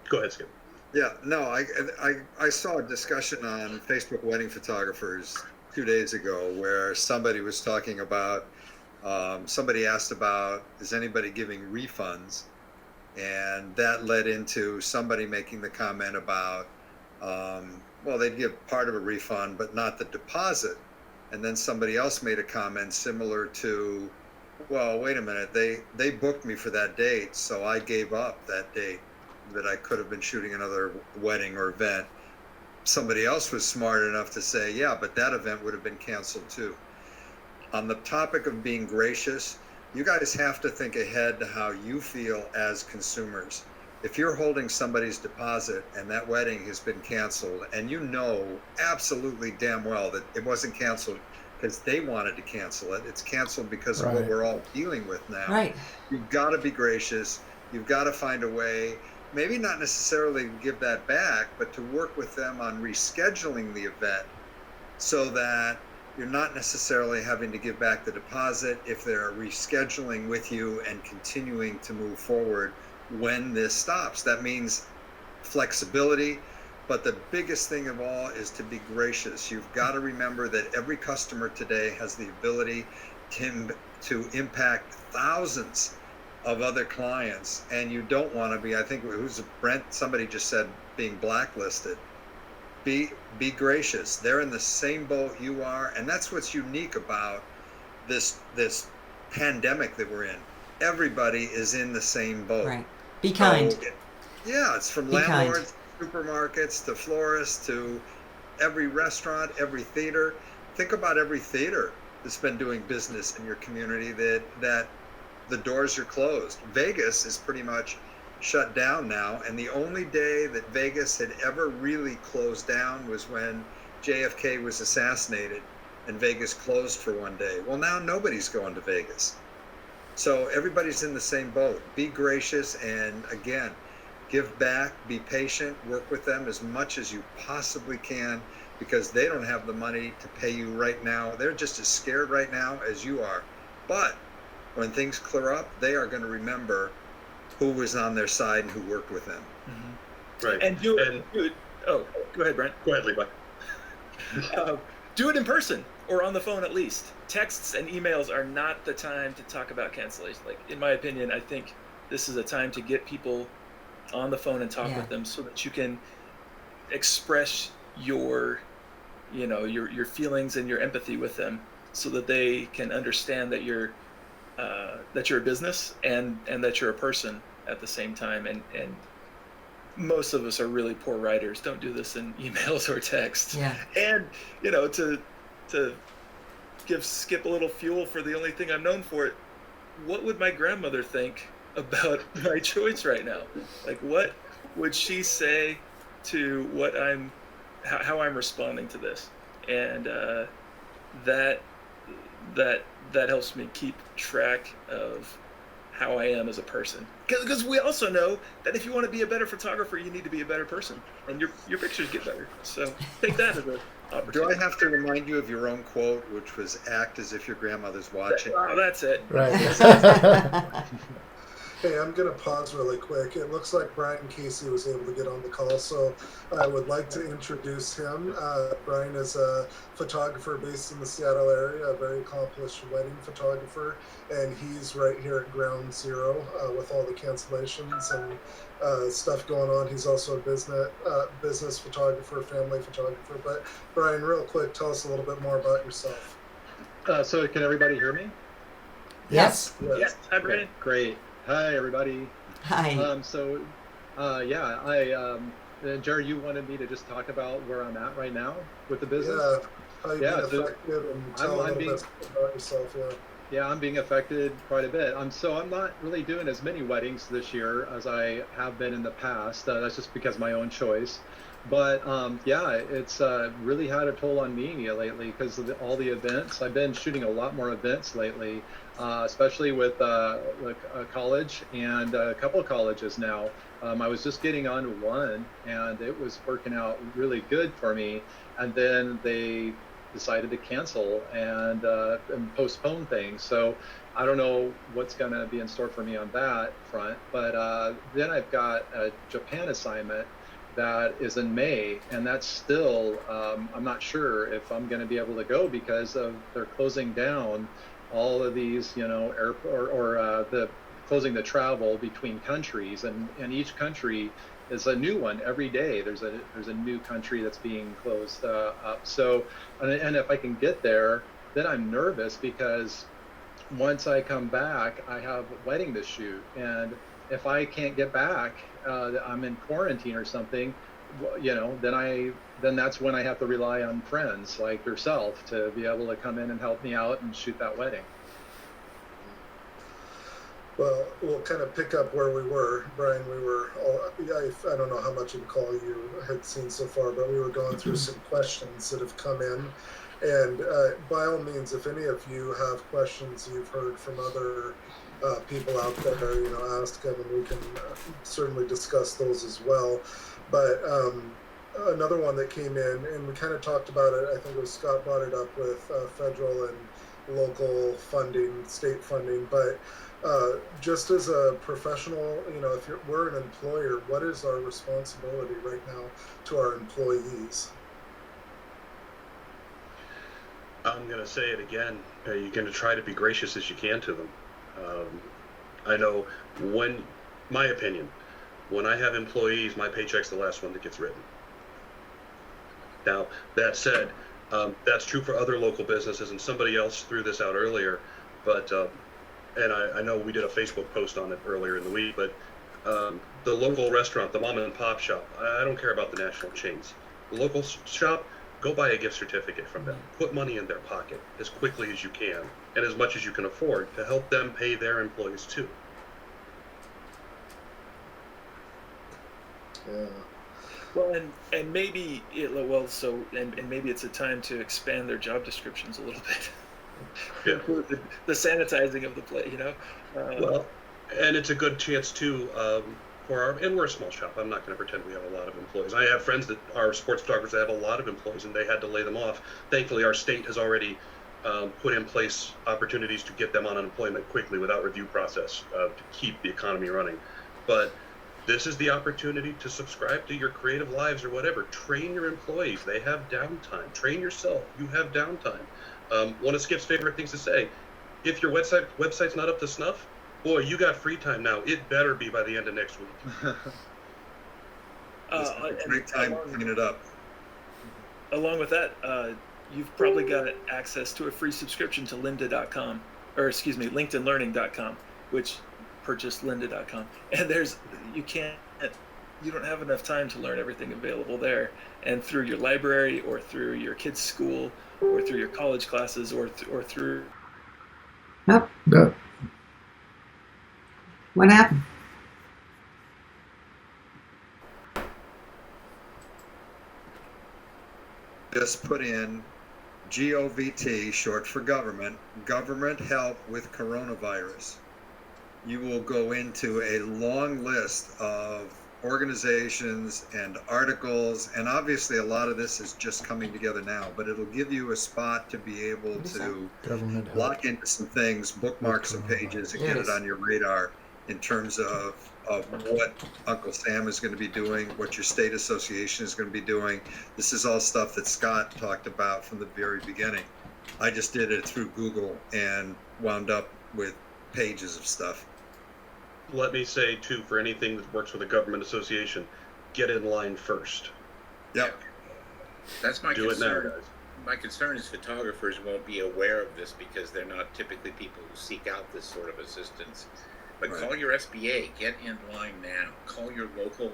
Go ahead, Skip. Yeah, no, I saw a discussion on Facebook Wedding Photographers 2 days ago where somebody was talking about, somebody asked about, is anybody giving refunds? And that led into somebody making the comment about, well, they'd give part of a refund, but not the deposit. And then somebody else made a comment similar to, well, wait a minute, they booked me for that date, so I gave up that date that I could have been shooting another wedding or event. Somebody else was smart enough to say, yeah, but that event would have been canceled too. On the topic of being gracious, you guys have to think ahead to how you feel as consumers. If you're holding somebody's deposit and that wedding has been canceled, and you know absolutely damn well that it wasn't canceled because they wanted to cancel it, it's canceled because of what we're all dealing with now. Right. You've got to be gracious. You've got to find a way, maybe not necessarily give that back, but to work with them on rescheduling the event so that you're not necessarily having to give back the deposit if they're rescheduling with you and continuing to move forward when this stops. That means flexibility, but the biggest thing of all is to be gracious. You've got to remember that every customer today has the ability to impact thousands of other clients, and you don't want to be, I think, somebody just said being blacklisted. Be gracious. They're in the same boat you are, and that's what's unique about this pandemic that we're in. Everybody is in the same boat. Right. Be kind. Yeah, it's from landlords, supermarkets, to florists, to every restaurant, every theater. Think about every theater that's been doing business in your community that the doors are closed. Vegas is pretty much shut down now, and the only day that Vegas had ever really closed down was when JFK was assassinated and Vegas closed for one day. Well, now nobody's going to Vegas. So everybody's in the same boat. Be gracious, and again, give back, be patient, work with them as much as you possibly can, because they don't have the money to pay you right now. They're just as scared right now as you are. But when things clear up, they are going to remember who was on their side and who worked with them. Mm-hmm. Right. And go ahead, Brent. Go ahead, Levi. Do it in person or on the phone at least. Texts and emails are not the time to talk about cancellation. Like, in my opinion, I think this is a time to get people on the phone and talk Yeah. with them so that you can express your feelings and your empathy with them, so that they can understand that you're a business and that you're a person at the same time. And most of us are really poor writers. Don't do this in emails or texts. Yeah. And to give Skip a little fuel for the only thing I'm known for, what would my grandmother think about my choice right now? Like, what would she say to how I'm responding to this? And that helps me keep track of how I am as a person. Because we also know that if you want to be a better photographer, you need to be a better person, and your pictures get better. So take that as an Do opportunity. I have to remind you of your own quote, which was "Act as if your grandmother's watching"? Oh, that's it. Right. Hey, I'm going to pause really quick. It looks like Brian Casey was able to get on the call, so I would like to introduce him. Brian is a photographer based in the Seattle area, a very accomplished wedding photographer, and he's right here at ground zero with all the cancellations and stuff going on. He's also a business photographer, family photographer. But Brian, real quick, tell us a little bit more about yourself. So can everybody hear me? Yes. Yes, hi, Brandon. Great. Hi, everybody. Hi. Jerry, you wanted me to just talk about where I'm at right now with the business? Yeah, how you've been so affected, and tell a little bit about yourself. Yeah. Yeah, I'm being affected quite a bit. I'm not really doing as many weddings this year as I have been in the past. That's just because of my own choice. But it's really had a toll on me lately because of all the events. I've been shooting a lot more events lately, especially with college and a couple of colleges now. I was just getting on one, and it was working out really good for me. And then they decided to cancel and postpone things. So I don't know what's going to be in store for me on that front. But then I've got a Japan assignment that is in May, and that's still I'm not sure if I'm going to be able to go because of they're closing down all of these, airport or the closing the travel between countries, and each country is a new one every day. There's a new country that's being closed up. So, and if I can get there, then I'm nervous because once I come back, I have a wedding to shoot, and if I can't get back, I'm in quarantine or something, then that's when I have to rely on friends like yourself to be able to come in and help me out and shoot that wedding. Well, we'll kind of pick up where we were, Brian. I don't know how much of the call you had seen so far, but we were going through some questions that have come in. And by all means, if any of you have questions you've heard from other people out there, ask them, and we can certainly discuss those as well. But another one that came in, and we kind of talked about it, I think it was Scott brought it up with federal and local funding, state funding, but just as a professional, if we're an employer, what is our responsibility right now to our employees? I'm going to say it again. You're going to try to be gracious as you can to them. I know my opinion, when I have employees, my paycheck's the last one that gets written. Now, that said, that's true for other local businesses, and somebody else threw this out earlier, but and I know we did a Facebook post on it earlier in the week, but the local restaurant, the mom and pop shop, I don't care about the national chains. The local shop, go buy a gift certificate from them. Put money in their pocket as quickly as you can and as much as you can afford to help them pay their employees too. Yeah. Well, and maybe maybe it's a time to expand their job descriptions a little bit. Yeah. The sanitizing of the plate, Well, and it's a good chance too and we're a small shop. I'm not going to pretend we have a lot of employees. I have friends that are sports photographers that have a lot of employees, and they had to lay them off. Thankfully, our state has already put in place opportunities to get them on unemployment quickly without review process to keep the economy running. But This is the opportunity to subscribe to your Creative Lives or whatever. Train your employees. They have downtime. Train yourself. You have downtime. One of Skip's favorite things to say, if your website's not up to snuff, boy, you got free time now. It better be by the end of next week. Great time to clean it up. Along with that, you've probably got access to a free subscription to lynda.com, or excuse me, linkedinlearning.com, which purchased lynda.com. And you don't have enough time to learn everything available there. And through your library or through your kids' school or through your college classes or through... Yep. What happened? Just put in GOVT, short for government help with coronavirus. You will go into a long list of organizations and articles, and obviously a lot of this is just coming together now, but it'll give you a spot to be able to lock into some things, bookmark some pages, and get it on your radar in terms of what Uncle Sam is going to be doing, what your state association is going to be doing. This is all stuff that Scott talked about from the very beginning. I just did it through Google and wound up with pages of stuff. Let me say, too, for anything that works with a government association, get in line first. Yep. That's my Do concern. it now, guys. My concern is photographers won't be aware of this because they're not typically people who seek out this sort of assistance. But call your SBA, get in line now. Call your local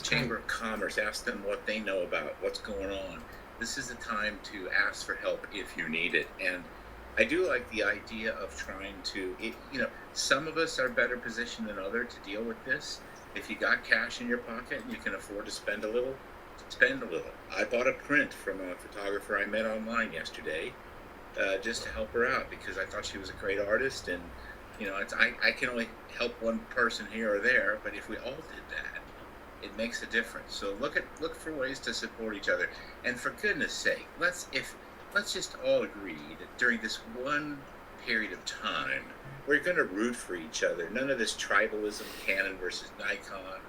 Chamber of Commerce, ask them what they know about what's going on. This is the time to ask for help if you need it. And I do like the idea of trying to, some of us are better positioned than others to deal with this. If you got cash in your pocket and you can afford to spend a little, spend a little. I bought a print from a photographer I met online yesterday just to help her out because I thought she was a great artist. And, I can only help one person here or there, but if we all did that, it makes a difference. So look for ways to support each other. And for goodness sake, let's just all agree that during this one period of time, we're going to root for each other. None of this tribalism, Canon versus Nikon,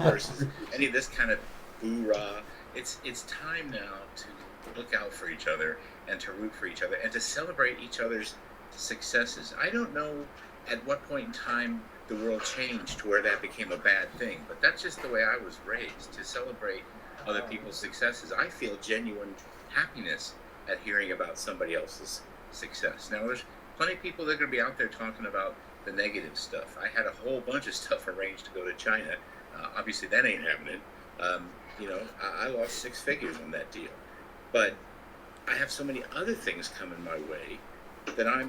versus any of this kind of hoorah. It's time now to look out for each other and to root for each other and to celebrate each other's successes. I don't know at what point in time the world changed to where that became a bad thing, but that's just the way I was raised, to celebrate other people's successes. I feel genuine happiness at hearing about somebody else's success. Now, there's plenty of people that are going to be out there talking about the negative stuff. I had a whole bunch of stuff arranged to go to China. Obviously, that ain't happening. I lost 6 figures on that deal. But I have so many other things coming my way that I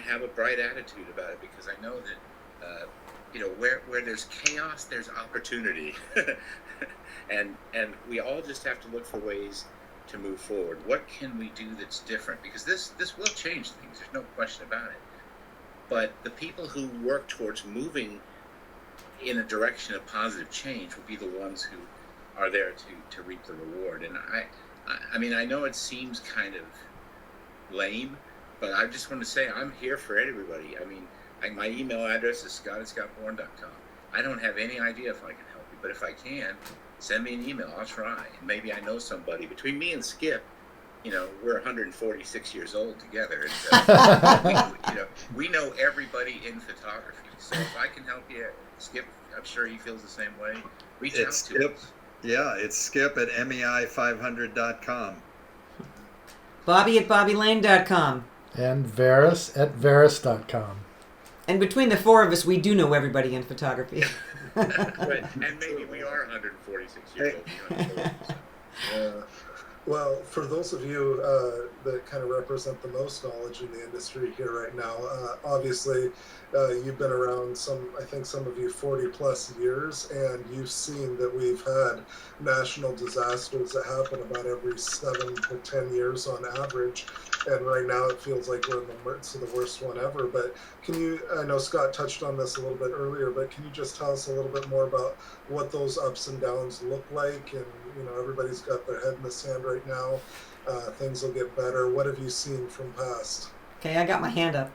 have a bright attitude about it because I know that where there's chaos, there's opportunity, and we all just have to look for ways to move forward. What can we do that's different? Because this will change things. There's no question about it. But the people who work towards moving in a direction of positive change will be the ones who are there to reap the reward. And I mean, I know it seems kind of lame, but I just want to say I'm here for everybody. I mean, my email address is scott@scottborn.com. I don't have any idea if I can help you, but if I can, send me an email. I'll try. And maybe I know somebody. Between me and Skip, we're 146 years old together. And, we know everybody in photography. So if I can help you, Skip, I'm sure he feels the same way. Reach out to us. Yeah, it's skip@mei500.com. Bobby@bobbylane.com. And Varus@varus.com. And between the 4 of us, we do know everybody in photography. Right. And maybe we are 146 years old. Well, for those of you that kind of represent the most knowledge in the industry here right now, obviously you've been around I think some of you 40 plus years, and you've seen that we've had national disasters that happen about every 7 to 10 years on average. And right now it feels like we're in the midst of the worst one ever. But I know Scott touched on this a little bit earlier, but can you just tell us a little bit more about what those ups and downs look like? And, everybody's got their head in the sand right now. Things will get better. What have you seen from past? Okay, I got my hand up.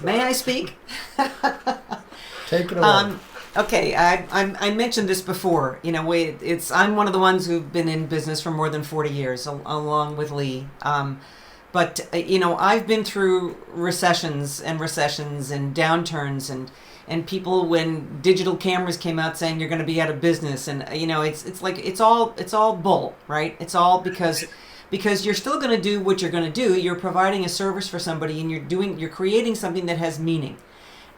May I speak? Take it away. Okay, I mentioned this before. You know, I'm one of the ones who've been in business for more than 40 years, along with Lee. But you know, I've been through recessions and downturns and people when digital cameras came out saying you're going to be out of business, and you know, it's like it's all bull, right? It's all because you're still going to do what you're going to do. You're providing a service for somebody, and you're creating something that has meaning.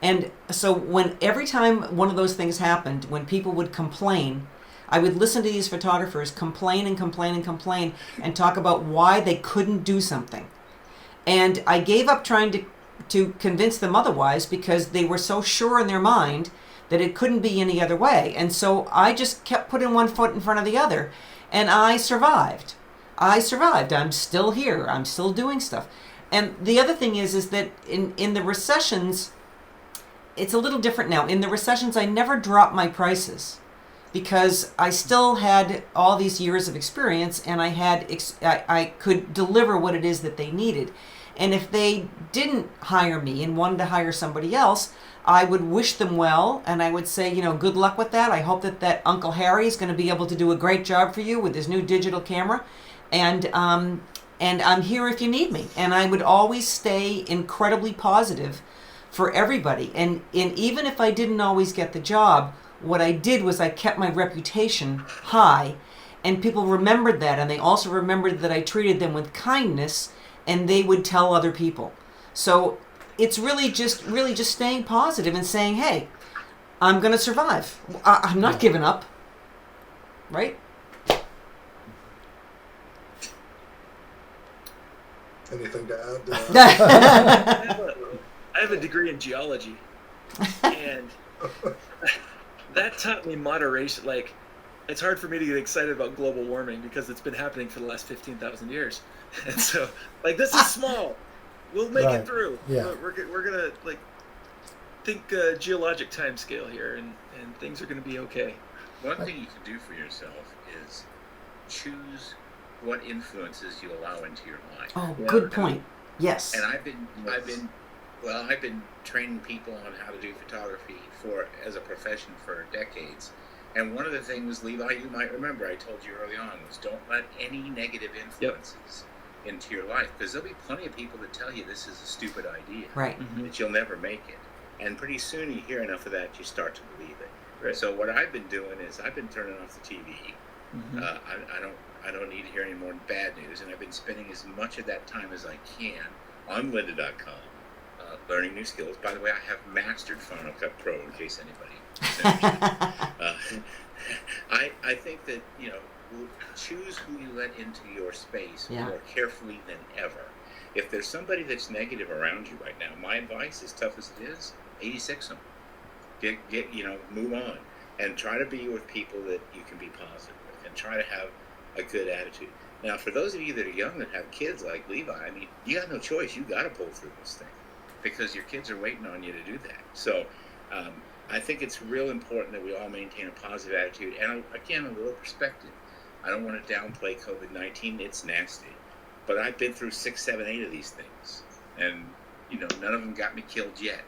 And so every time one of those things happened, when people would complain, I would listen to these photographers complain and complain and complain and talk about why they couldn't do something. And I gave up trying to convince them otherwise because they were so sure in their mind that it couldn't be any other way. And so I just kept putting one foot in front of the other, and I survived. I'm still here. I'm still doing stuff. And the other thing is that in the recessions, it's a little different now. In the recessions, I never dropped my prices because I still had all these years of experience, and I could deliver what it is that they needed. And if they didn't hire me and wanted to hire somebody else, I would wish them well, and I would say, you know, good luck with that. I hope that Uncle Harry is going to be able to do a great job for you with his new digital camera, and I'm here if you need me. And I would always stay incredibly positive for everybody. And even if I didn't always get the job, what I did was I kept my reputation high, and people remembered that, and they also remembered that I treated them with kindness, and they would tell other people. So it's really just staying positive and saying, hey, I'm going to survive. I'm not giving up. Right? Anything to add to that? I have a degree in geology, and that taught me moderation. Like, it's hard for me to get excited about global warming because it's been happening for the last 15,000 years. And so, like, this is small. We'll make it through. Yeah. We're gonna like think geologic time scale here, and things are gonna be okay. One thing you can do for yourself is choose what influences you allow into your life. Oh, good point. Yes. And I've been training people on how to do photography as a profession for decades. And one of the things, Levi, you might remember, I told you early on, was don't let any negative influences into your life, because there'll be plenty of people that tell you this is a stupid idea, right? That you'll never make it. And pretty soon you hear enough of that, you start to believe it. Right. So what I've been doing is I've been turning off the TV. Mm-hmm. I don't need to hear any more bad news, and I've been spending as much of that time as I can on lynda.com, learning new skills. By the way, I have mastered Final Cut Pro, in case anybody is interested. I think that, you know, choose who you let into your space more carefully than ever. If there's somebody that's negative around you right now, my advice, as tough as it is, 86 them. Get move on, and try to be with people that you can be positive with, and try to have a good attitude. Now, for those of you that are young that have kids like Levi, I mean, you got no choice. You got to pull through this thing because your kids are waiting on you to do that. So I think it's real important that we all maintain a positive attitude, and again, a little perspective. I don't want to downplay COVID-19. It's nasty, but I've been through 6, 7, 8 of these things, and none of them got me killed yet.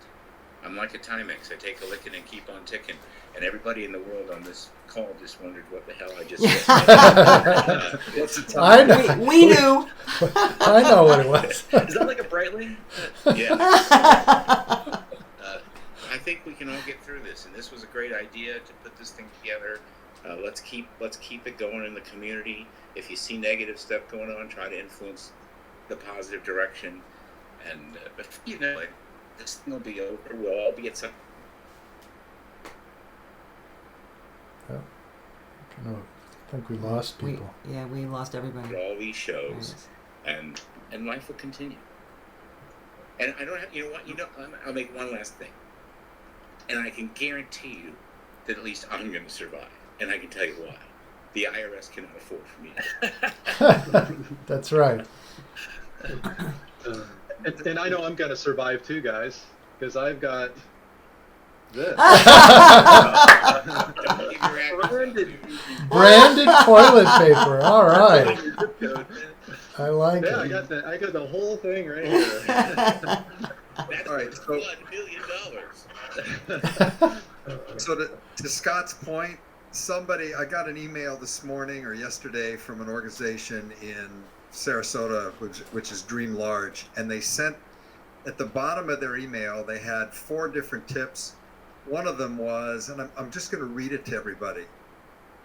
I'm like a Timex. I take a licking and keep on ticking. And everybody in the world on this call just wondered what the hell I just said. What's the time? I know. We knew. I know what it was. Is that like a Breitling? Yeah. I think we can all get through this, and this was a great idea to put this thing together. Let's keep it going in the community. If you see negative stuff going on, try to influence the positive direction. And this thing will be over. We'll all be at some. I think we lost people. We lost everybody. All these shows, and life will continue. And I don't have. You know what? I'll make one last thing, and I can guarantee you that at least I'm going to survive. And I can tell you why. The IRS cannot afford for me. That's right. And I know I'm going to survive too, guys, because I've got this. Branded toilet paper. All right. I like it. Yeah, I got the whole thing right here. That's All right, worth so- $1 million. So to Scott's point, I got an email this morning or yesterday from an organization in Sarasota, which is Dream Large, and they sent at the bottom of their email, they had 4 different tips. One of them was, and I'm just going to read it to everybody: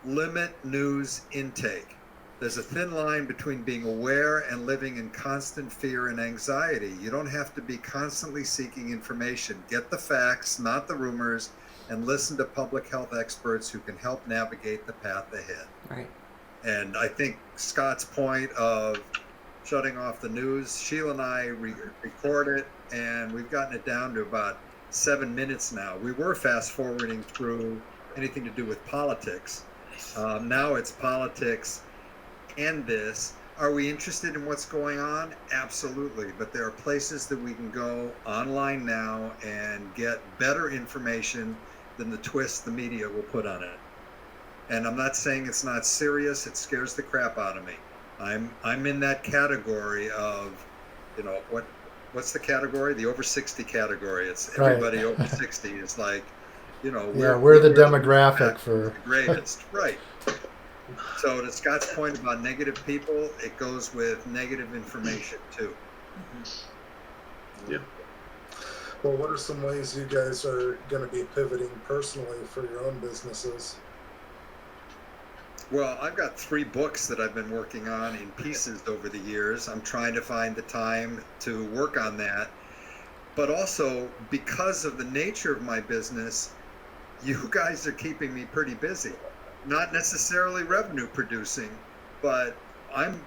limit news intake. There's a thin line between being aware and living in constant fear and anxiety. You don't have to be constantly seeking information. Get the facts, not the rumors, and listen to public health experts who can help navigate the path ahead. Right. And I think Scott's point of shutting off the news, Sheila and I record it, and we've gotten it down to about 7 minutes now. We were fast forwarding through anything to do with politics. Now it's politics and this. Are we interested in what's going on? Absolutely. But there are places that we can go online now and get better information than the twist the media will put on it. And I'm not saying it's not serious. It scares the crap out of me. I'm in that category of, what's the category? The over 60 category. It's everybody over 60 is like, we're the demographic for the greatest. Right. So to Scott's point about negative people, it goes with negative information too. Yeah. Well, what are some ways you guys are going to be pivoting personally for your own businesses? Well, I've got 3 books that I've been working on in pieces over the years. I'm trying to find the time to work on that. But also, because of the nature of my business, you guys are keeping me pretty busy. Not necessarily revenue producing, but I'm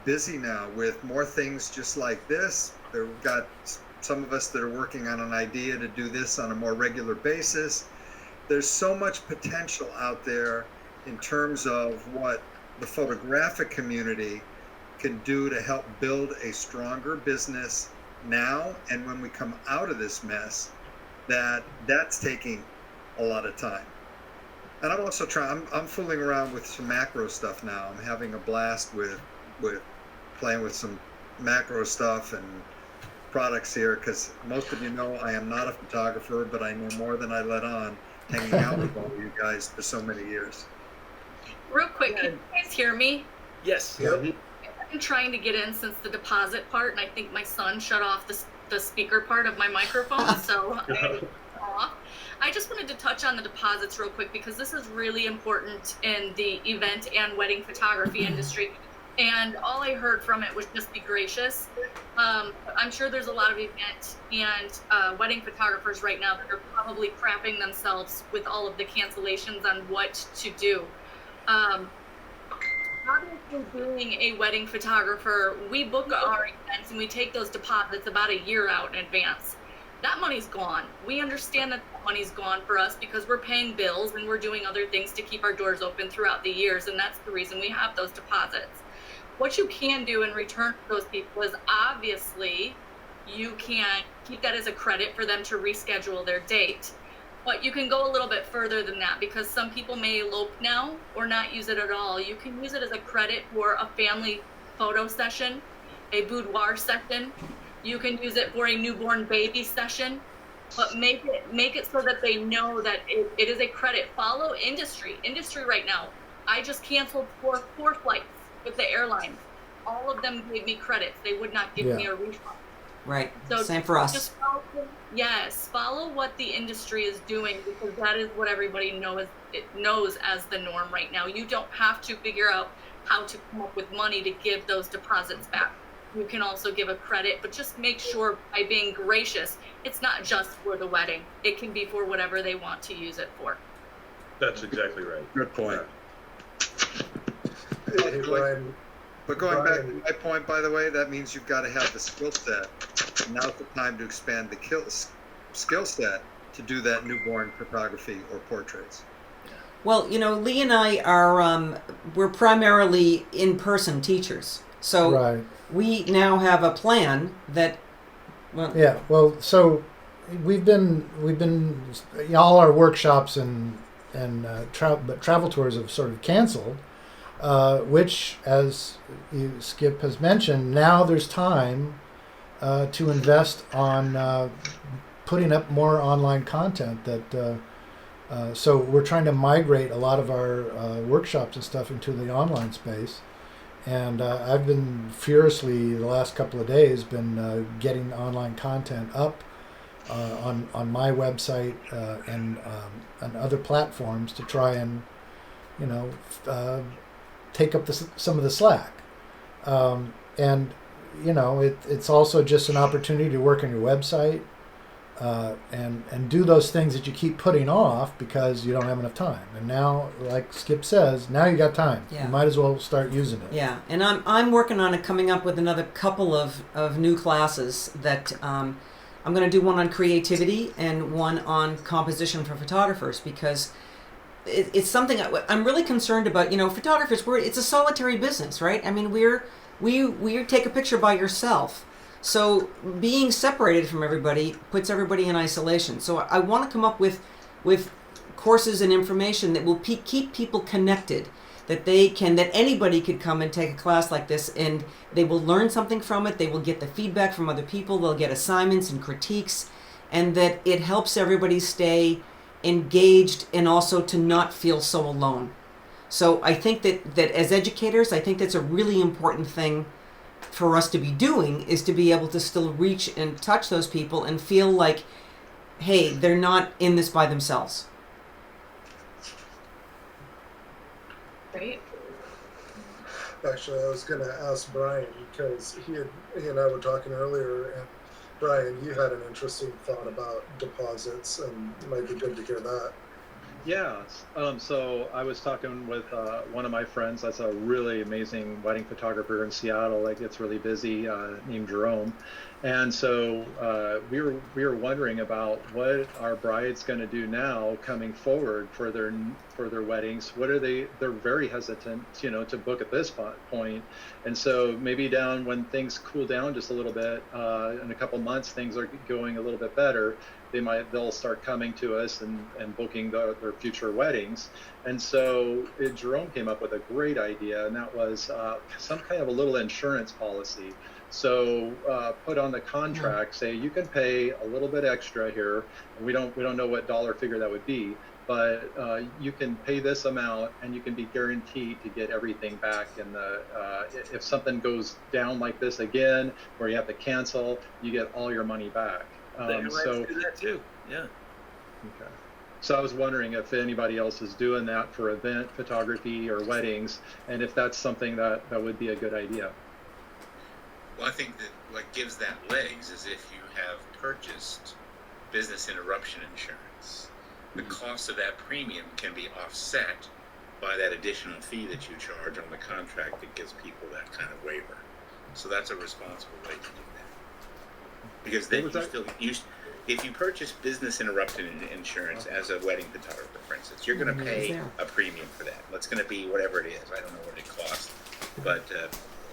busy now with more things just like this. We've got some of us that are working on an idea to do this on a more regular basis. There's so much potential out there in terms of what the photographic community can do to help build a stronger business now and when we come out of this mess, that's taking a lot of time. And I'm also I'm fooling around with some macro stuff now. I'm having a blast with playing with some macro stuff and products here, because most of you know I am not a photographer, but I know more than I let on, hanging out with all of you guys for so many years. Real quick, can you guys hear me? Yes. Yep. I'm trying to get in since the deposit part, and I think my son shut off the speaker part of my microphone, so I just wanted to touch on the deposits real quick, because this is really important in the event and wedding photography industry. And all I heard from it was just be gracious. I'm sure there's a lot of event and wedding photographers right now that are probably crapping themselves with all of the cancellations on what to do. Obviously, being a wedding photographer, we book our events and we take those deposits about a year out in advance. That money's gone. We understand that money's gone for us because we're paying bills and we're doing other things to keep our doors open throughout the years, and that's the reason we have those deposits. What you can do in return for those people is obviously you can keep that as a credit for them to reschedule their date. But you can go a little bit further than that, because some people may elope now or not use it at all. You can use it as a credit for a family photo session, a boudoir session. You can use it for a newborn baby session, but make it so that they know that it is a credit. Follow industry right now. I just canceled four flights with the airlines. All of them gave me credits. They would not give me a refund. Right. So same for us. Just follow what the industry is doing, because that is what everybody knows as the norm right now. You don't have to figure out how to come up with money to give those deposits back. You can also give a credit, but just make sure by being gracious, it's not just for the wedding. It can be for whatever they want to use it for. That's exactly right. Good point. Hey, Brian. But going back to Brian. my point, by the way, that means you've got to have the skill set. Now's the time to expand the skill set to do that newborn photography or portraits. Well, Lee and I are, we're primarily in-person teachers. So right. we now have a plan that, Yeah. Well, so we've been all our workshops and travel tours have sort of canceled. Which, as Skip has mentioned, now there's time to invest on putting up more online content. So we're trying to migrate a lot of our workshops and stuff into the online space. And I've been furiously the last couple of days been getting online content up on my website and on other platforms to try and take up some of the slack. And it's also just an opportunity to work on your website and do those things that you keep putting off because you don't have enough time. And now, like Skip says, now you got time. Yeah. You might as well start using it. Yeah, and I'm working on coming up with another couple of new classes that I'm going to do, one on creativity and one on composition for photographers, because it's something I'm really concerned about. Photographers, it's a solitary business, right? I mean, we take a picture by yourself. So being separated from everybody puts everybody in isolation. So I want to come up with courses and information that will keep people connected, that anybody could come and take a class like this and they will learn something from it. They will get the feedback from other people. They'll get assignments and critiques, and that it helps everybody stay engaged and also to not feel so alone. So I think that as educators, I think that's a really important thing for us to be doing, is to be able to still reach and touch those people and feel like, hey, they're not in this by themselves. Great. Actually, I was going to ask Brian, because he and I were talking earlier, and Brian, you had an interesting thought about deposits, and it might be good to hear that. Yeah. So I was talking with one of my friends that's a really amazing wedding photographer in Seattle that gets really busy, named Jerome. And so we were wondering about what our bride's going to do now coming forward for their weddings. What are they're very hesitant, to book at this point. And so maybe when things cool down just a little bit, in a couple months, things are going a little bit better. They'll start coming to us and booking their future weddings. And so Jerome came up with a great idea, and that was some kind of a little insurance policy. So put on the contract, say you can pay a little bit extra here. We don't know what dollar figure that would be, but you can pay this amount and you can be guaranteed to get everything back. And if something goes down like this again, where you have to cancel, you get all your money back. So do that too. Yeah. Okay. So I was wondering if anybody else is doing that for event photography or weddings, and if that's something that would be a good idea. Well, I think that what gives that legs is if you have purchased business interruption insurance, the cost of that premium can be offset by that additional fee that you charge on the contract that gives people that kind of waiver. So that's a responsible way to do that. Because then if you purchase business interruption insurance as a wedding photographer, for instance, you're going to pay a premium for that. It's going to be whatever it is. I don't know what it costs, but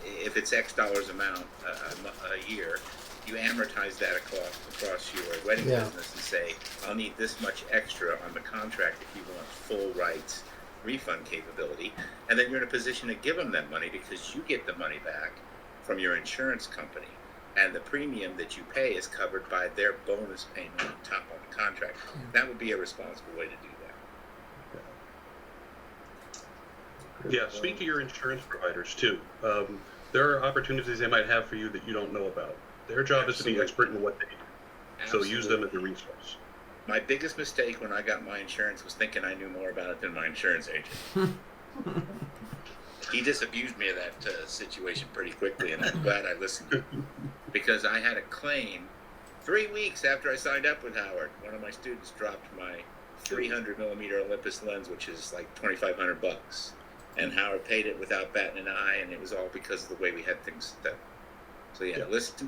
if it's X dollars amount a year, you amortize that across your wedding business and say, I'll need this much extra on the contract if you want full rights refund capability. And then you're in a position to give them that money because you get the money back from your insurance company. And the premium that you pay is covered by their bonus payment on top of the contract. That would be a responsible way to do that. Yeah, speak to your insurance providers too. There are opportunities they might have for you that you don't know about. Their job is to be expert in what they do. So use them as a resource. My biggest mistake when I got my insurance was thinking I knew more about it than my insurance agent. He disabused me of that situation pretty quickly, and I'm glad I listened, because I had a claim 3 weeks after I signed up with Howard. One of my students dropped my 300 millimeter Olympus lens, which is like $2,500, and Howard paid it without batting an eye, and it was all because of the way we had things done. So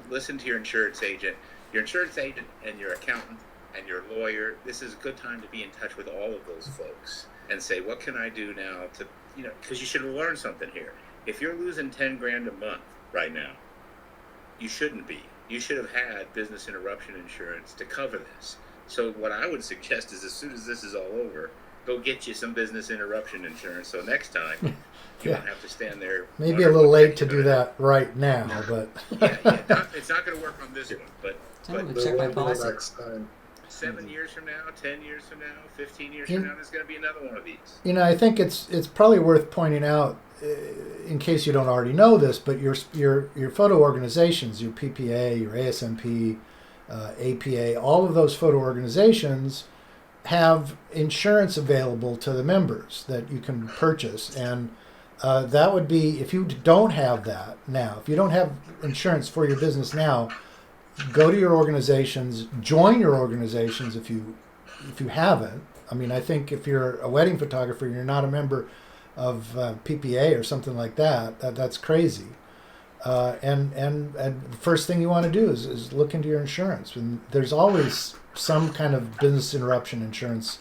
listen to your insurance agent and your accountant and your lawyer. This is a good time to be in touch with all of those folks and say, what can I do now to, because you should have learned something here. If you're losing 10 grand a month right now, you shouldn't be. You should have had business interruption insurance to cover this. So what I would suggest is, as soon as this is all over, go get you some business interruption insurance, so next time you Yeah. don't have to stand there. Maybe a little late to do that right now, but It's not going to work on this one, but I'm gonna There check my will be policy. next time. 7 years from now, 10 years from now, 15 years from now, there's going to be another one of these. I think it's probably worth pointing out, in case you don't already know this, but your photo organizations, your PPA, your ASMP, APA, all of those photo organizations have insurance available to the members that you can purchase, and that would be, if you don't have that now, if you don't have insurance for your business now, go to your organizations, join your organizations if you haven't. I mean, I think if you're a wedding photographer and you're not a member of PPA or something like that, that's crazy. And the first thing you want to do is look into your insurance. And there's always some kind of business interruption insurance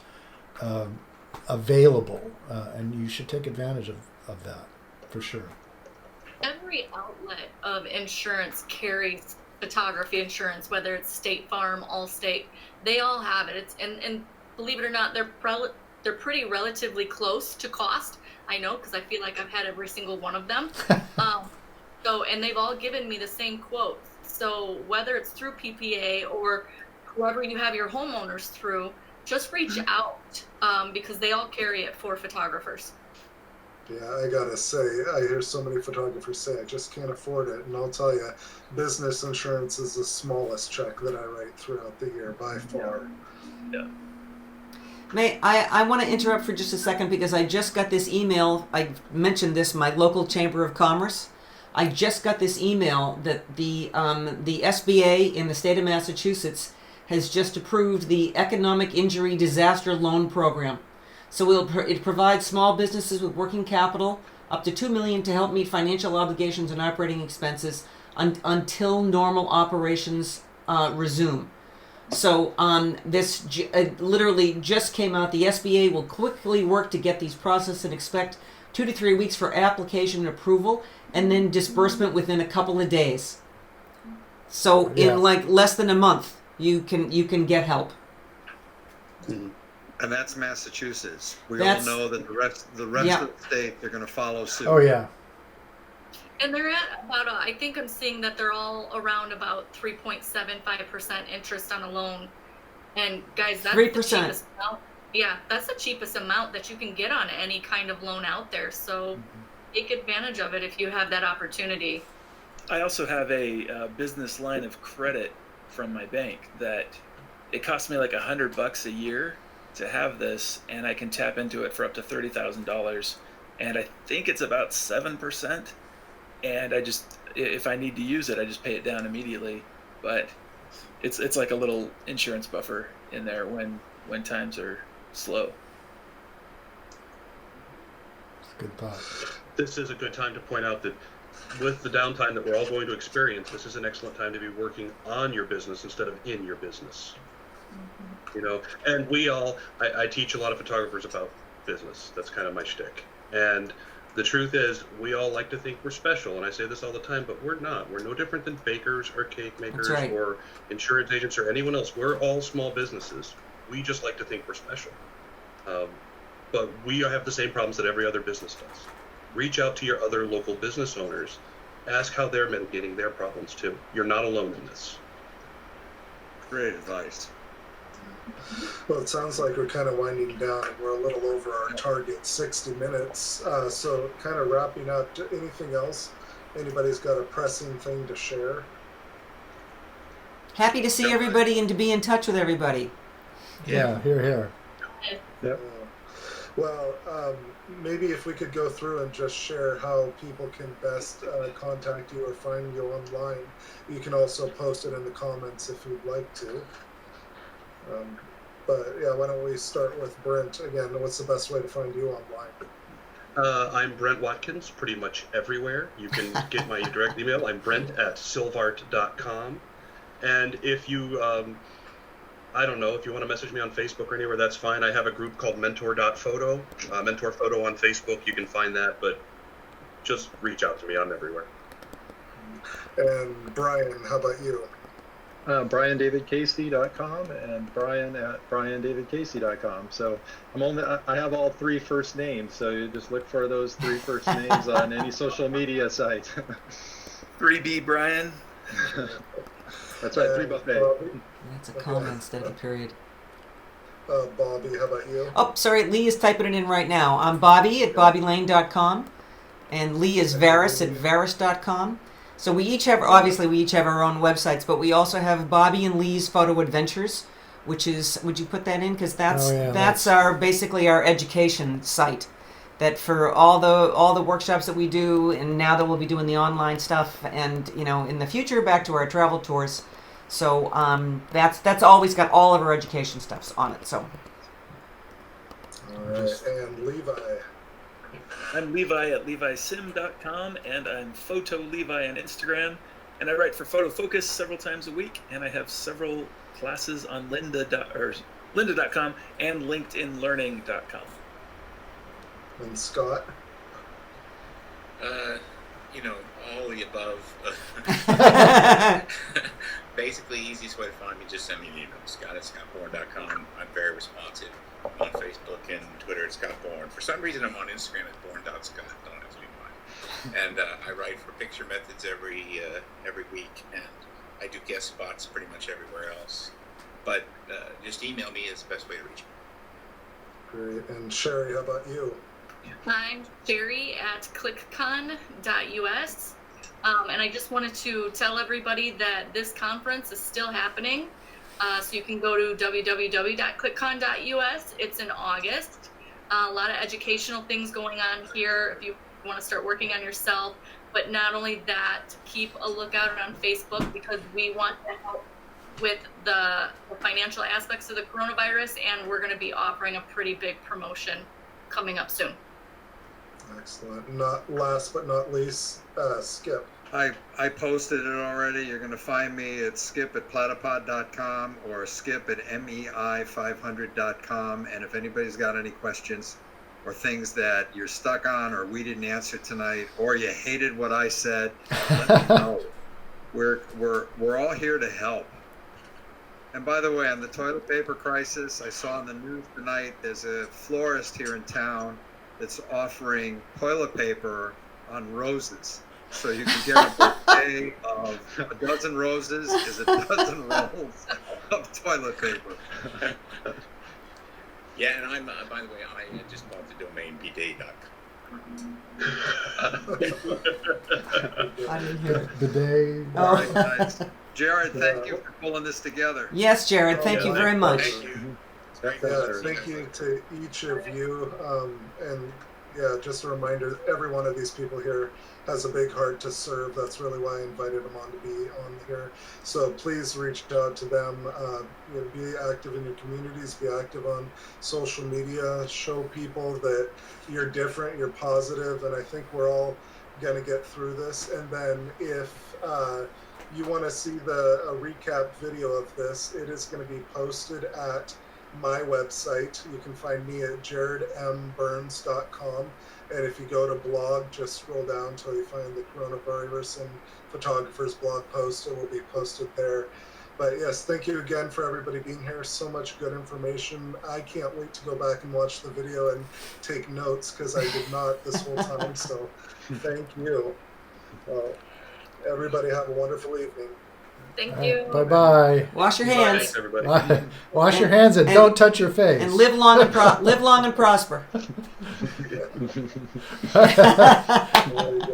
available, and you should take advantage of that for sure. Every outlet of insurance carries photography insurance, whether it's State Farm, Allstate, they all have it. It's and believe it or not, they're pretty relatively close to cost. I know, because I feel like I've had every single one of them. And they've all given me the same quotes. So whether it's through PPA or whoever you have your homeowners through, just reach out, because they all carry it for photographers. Yeah, I gotta say, I hear so many photographers say I just can't afford it, and I'll tell you, business insurance is the smallest check that I write throughout the year by far. Yeah. I want to interrupt for just a second because I just got this email. I mentioned this, my local Chamber of Commerce. I just got this email that the SBA in the state of Massachusetts has just approved the Economic Injury Disaster Loan Program. So it provides small businesses with working capital up to $2 million to help meet financial obligations and operating expenses until normal operations resume. So this literally just came out. The SBA will quickly work to get these processed and expect 2 to 3 weeks for application and approval, and then disbursement within a couple of days. So in like less than a month, you can get help. And that's Massachusetts. We That's- all know that the rest Yeah. of the state, they're going to follow suit. Oh yeah. And they're at about, I think I'm seeing that they're all around about 3.75% interest on a loan. And guys, that's 3%. the cheapest amount. Yeah, that's the cheapest amount that you can get on any kind of loan out there. So take advantage of it if you have that opportunity. I also have a business line of credit from my bank that it costs me like $100 a year to have this, and I can tap into it for up to $30,000, and I think it's about 7%. And I just, if I need to use it, I just pay it down immediately. But it's like a little insurance buffer in there when times are slow. It's a good thought. This is a good time to point out that with the downtime that we're all going to experience, this is an excellent time to be working on your business instead of in your business. And I teach a lot of photographers about business. That's kind of my shtick. And the truth is, we all like to think we're special, and I say this all the time, but we're not. We're no different than bakers or cake makers right. or insurance agents or anyone else. We're all small businesses. We just like to think we're special. But we have the same problems that every other business does. Reach out to your other local business owners. Ask how they're mitigating their problems too. You're not alone in this. Great advice. Well, it sounds like we're kind of winding down. We're a little over our target 60 minutes. So kind of wrapping up, anything else? Anybody's got a pressing thing to share? Happy to see everybody and to be in touch with everybody. Yeah, here. Yep. Well, maybe if we could go through and just share how people can best contact you or find you online. You can also post it in the comments if you'd like to. But yeah, why don't we start with Brent again? What's the best way to find you online? I'm Brent Watkins, pretty much everywhere. You can get my direct email. I'm brent@silvart.com. And if you, I don't know, if you want to message me on Facebook or anywhere, that's fine. I have a group called mentor.photo, Mentor Photo on Facebook. You can find that, but just reach out to me. I'm everywhere. And Brian, how about you? BrianDavidCasey.com and Brian at BrianDavidCasey.com. So I have all three first names. So you just look for those three first names on any social media site. 3B Brian. That's right, 3 buffet. It's a comma instead of a period. Bobby, how about you? Oh, sorry, Lee is typing it in right now. I'm Bobby at BobbyLane.com, and Lee is Varus at Varus.com. So we each have our own websites, but we also have Bobby and Lee's Photo Adventures, which is, would you put that in? Because that's our basically our education site. That for all the workshops that we do, and now that we'll be doing the online stuff, and in the future back to our travel tours. So that's always got all of our education stuffs on it. So. All right, and Levi. I'm Levi at levisim.com, and I'm Photo Levi on Instagram, and I write for Photo Focus several times a week, and I have several classes on lynda.com and LinkedInLearning.com. And Scott. All of the above. Basically, easiest way to find me, just send me an email. Scott at scottborn.com. I'm very responsive. I'm on Facebook and Twitter at Scott Born. For some reason, I'm on Instagram at born.scott. Don't ask me why. And I write for Picture Methods every week, and I do guest spots pretty much everywhere else. But just email me is the best way to reach me. Great. And Sherry, how about you? I'm Sherry at clickcon.us. And I just wanted to tell everybody that this conference is still happening. So you can go to www.clickcon.us. It's in August. A lot of educational things going on here if you want to start working on yourself. But not only that, keep a lookout on Facebook, because we want to help with the financial aspects of the coronavirus, and we're going to be offering a pretty big promotion coming up soon. Excellent. Not last but not least, Skip. I posted it already. You're going to find me at skip@platypod.com or skip@mei500.com. And if anybody's got any questions or things that you're stuck on or we didn't answer tonight, or you hated what I said, let me know. We're all here to help. And by the way, on the toilet paper crisis, I saw on the news tonight there's a florist here in town that's offering toilet paper on roses. So you can get a bouquet of a dozen roses is a dozen rolls of toilet paper. Yeah, and I'm, by the way, I just bought the domain bday.com. I didn't hear. The day. All right, guys. Jared, thank you for pulling this together. Yes, Jared. Thank you very much. Thank you. Thank you to each of you. And yeah, just a reminder, every one of these people here has a big heart to serve. That's really why I invited them on to be on here. So please reach out to them. Be active in your communities, be active on social media, show people that you're different, you're positive, and I think we're all going to get through this. And then if you want to see a recap video of this, it is going to be posted at my website. You can find me at jaredmburns.com. And if you go to blog, just scroll down until you find the coronavirus and photographers blog post. It will be posted there. But yes, thank you again for everybody being here. So much good information. I can't wait to go back and watch the video and take notes, because I did not this whole time. So thank you. Everybody have a wonderful evening. Thank you. Bye-bye. Wash your hands. Thanks, everybody. Wash your hands and don't touch your face. And live long and prosper. There you go.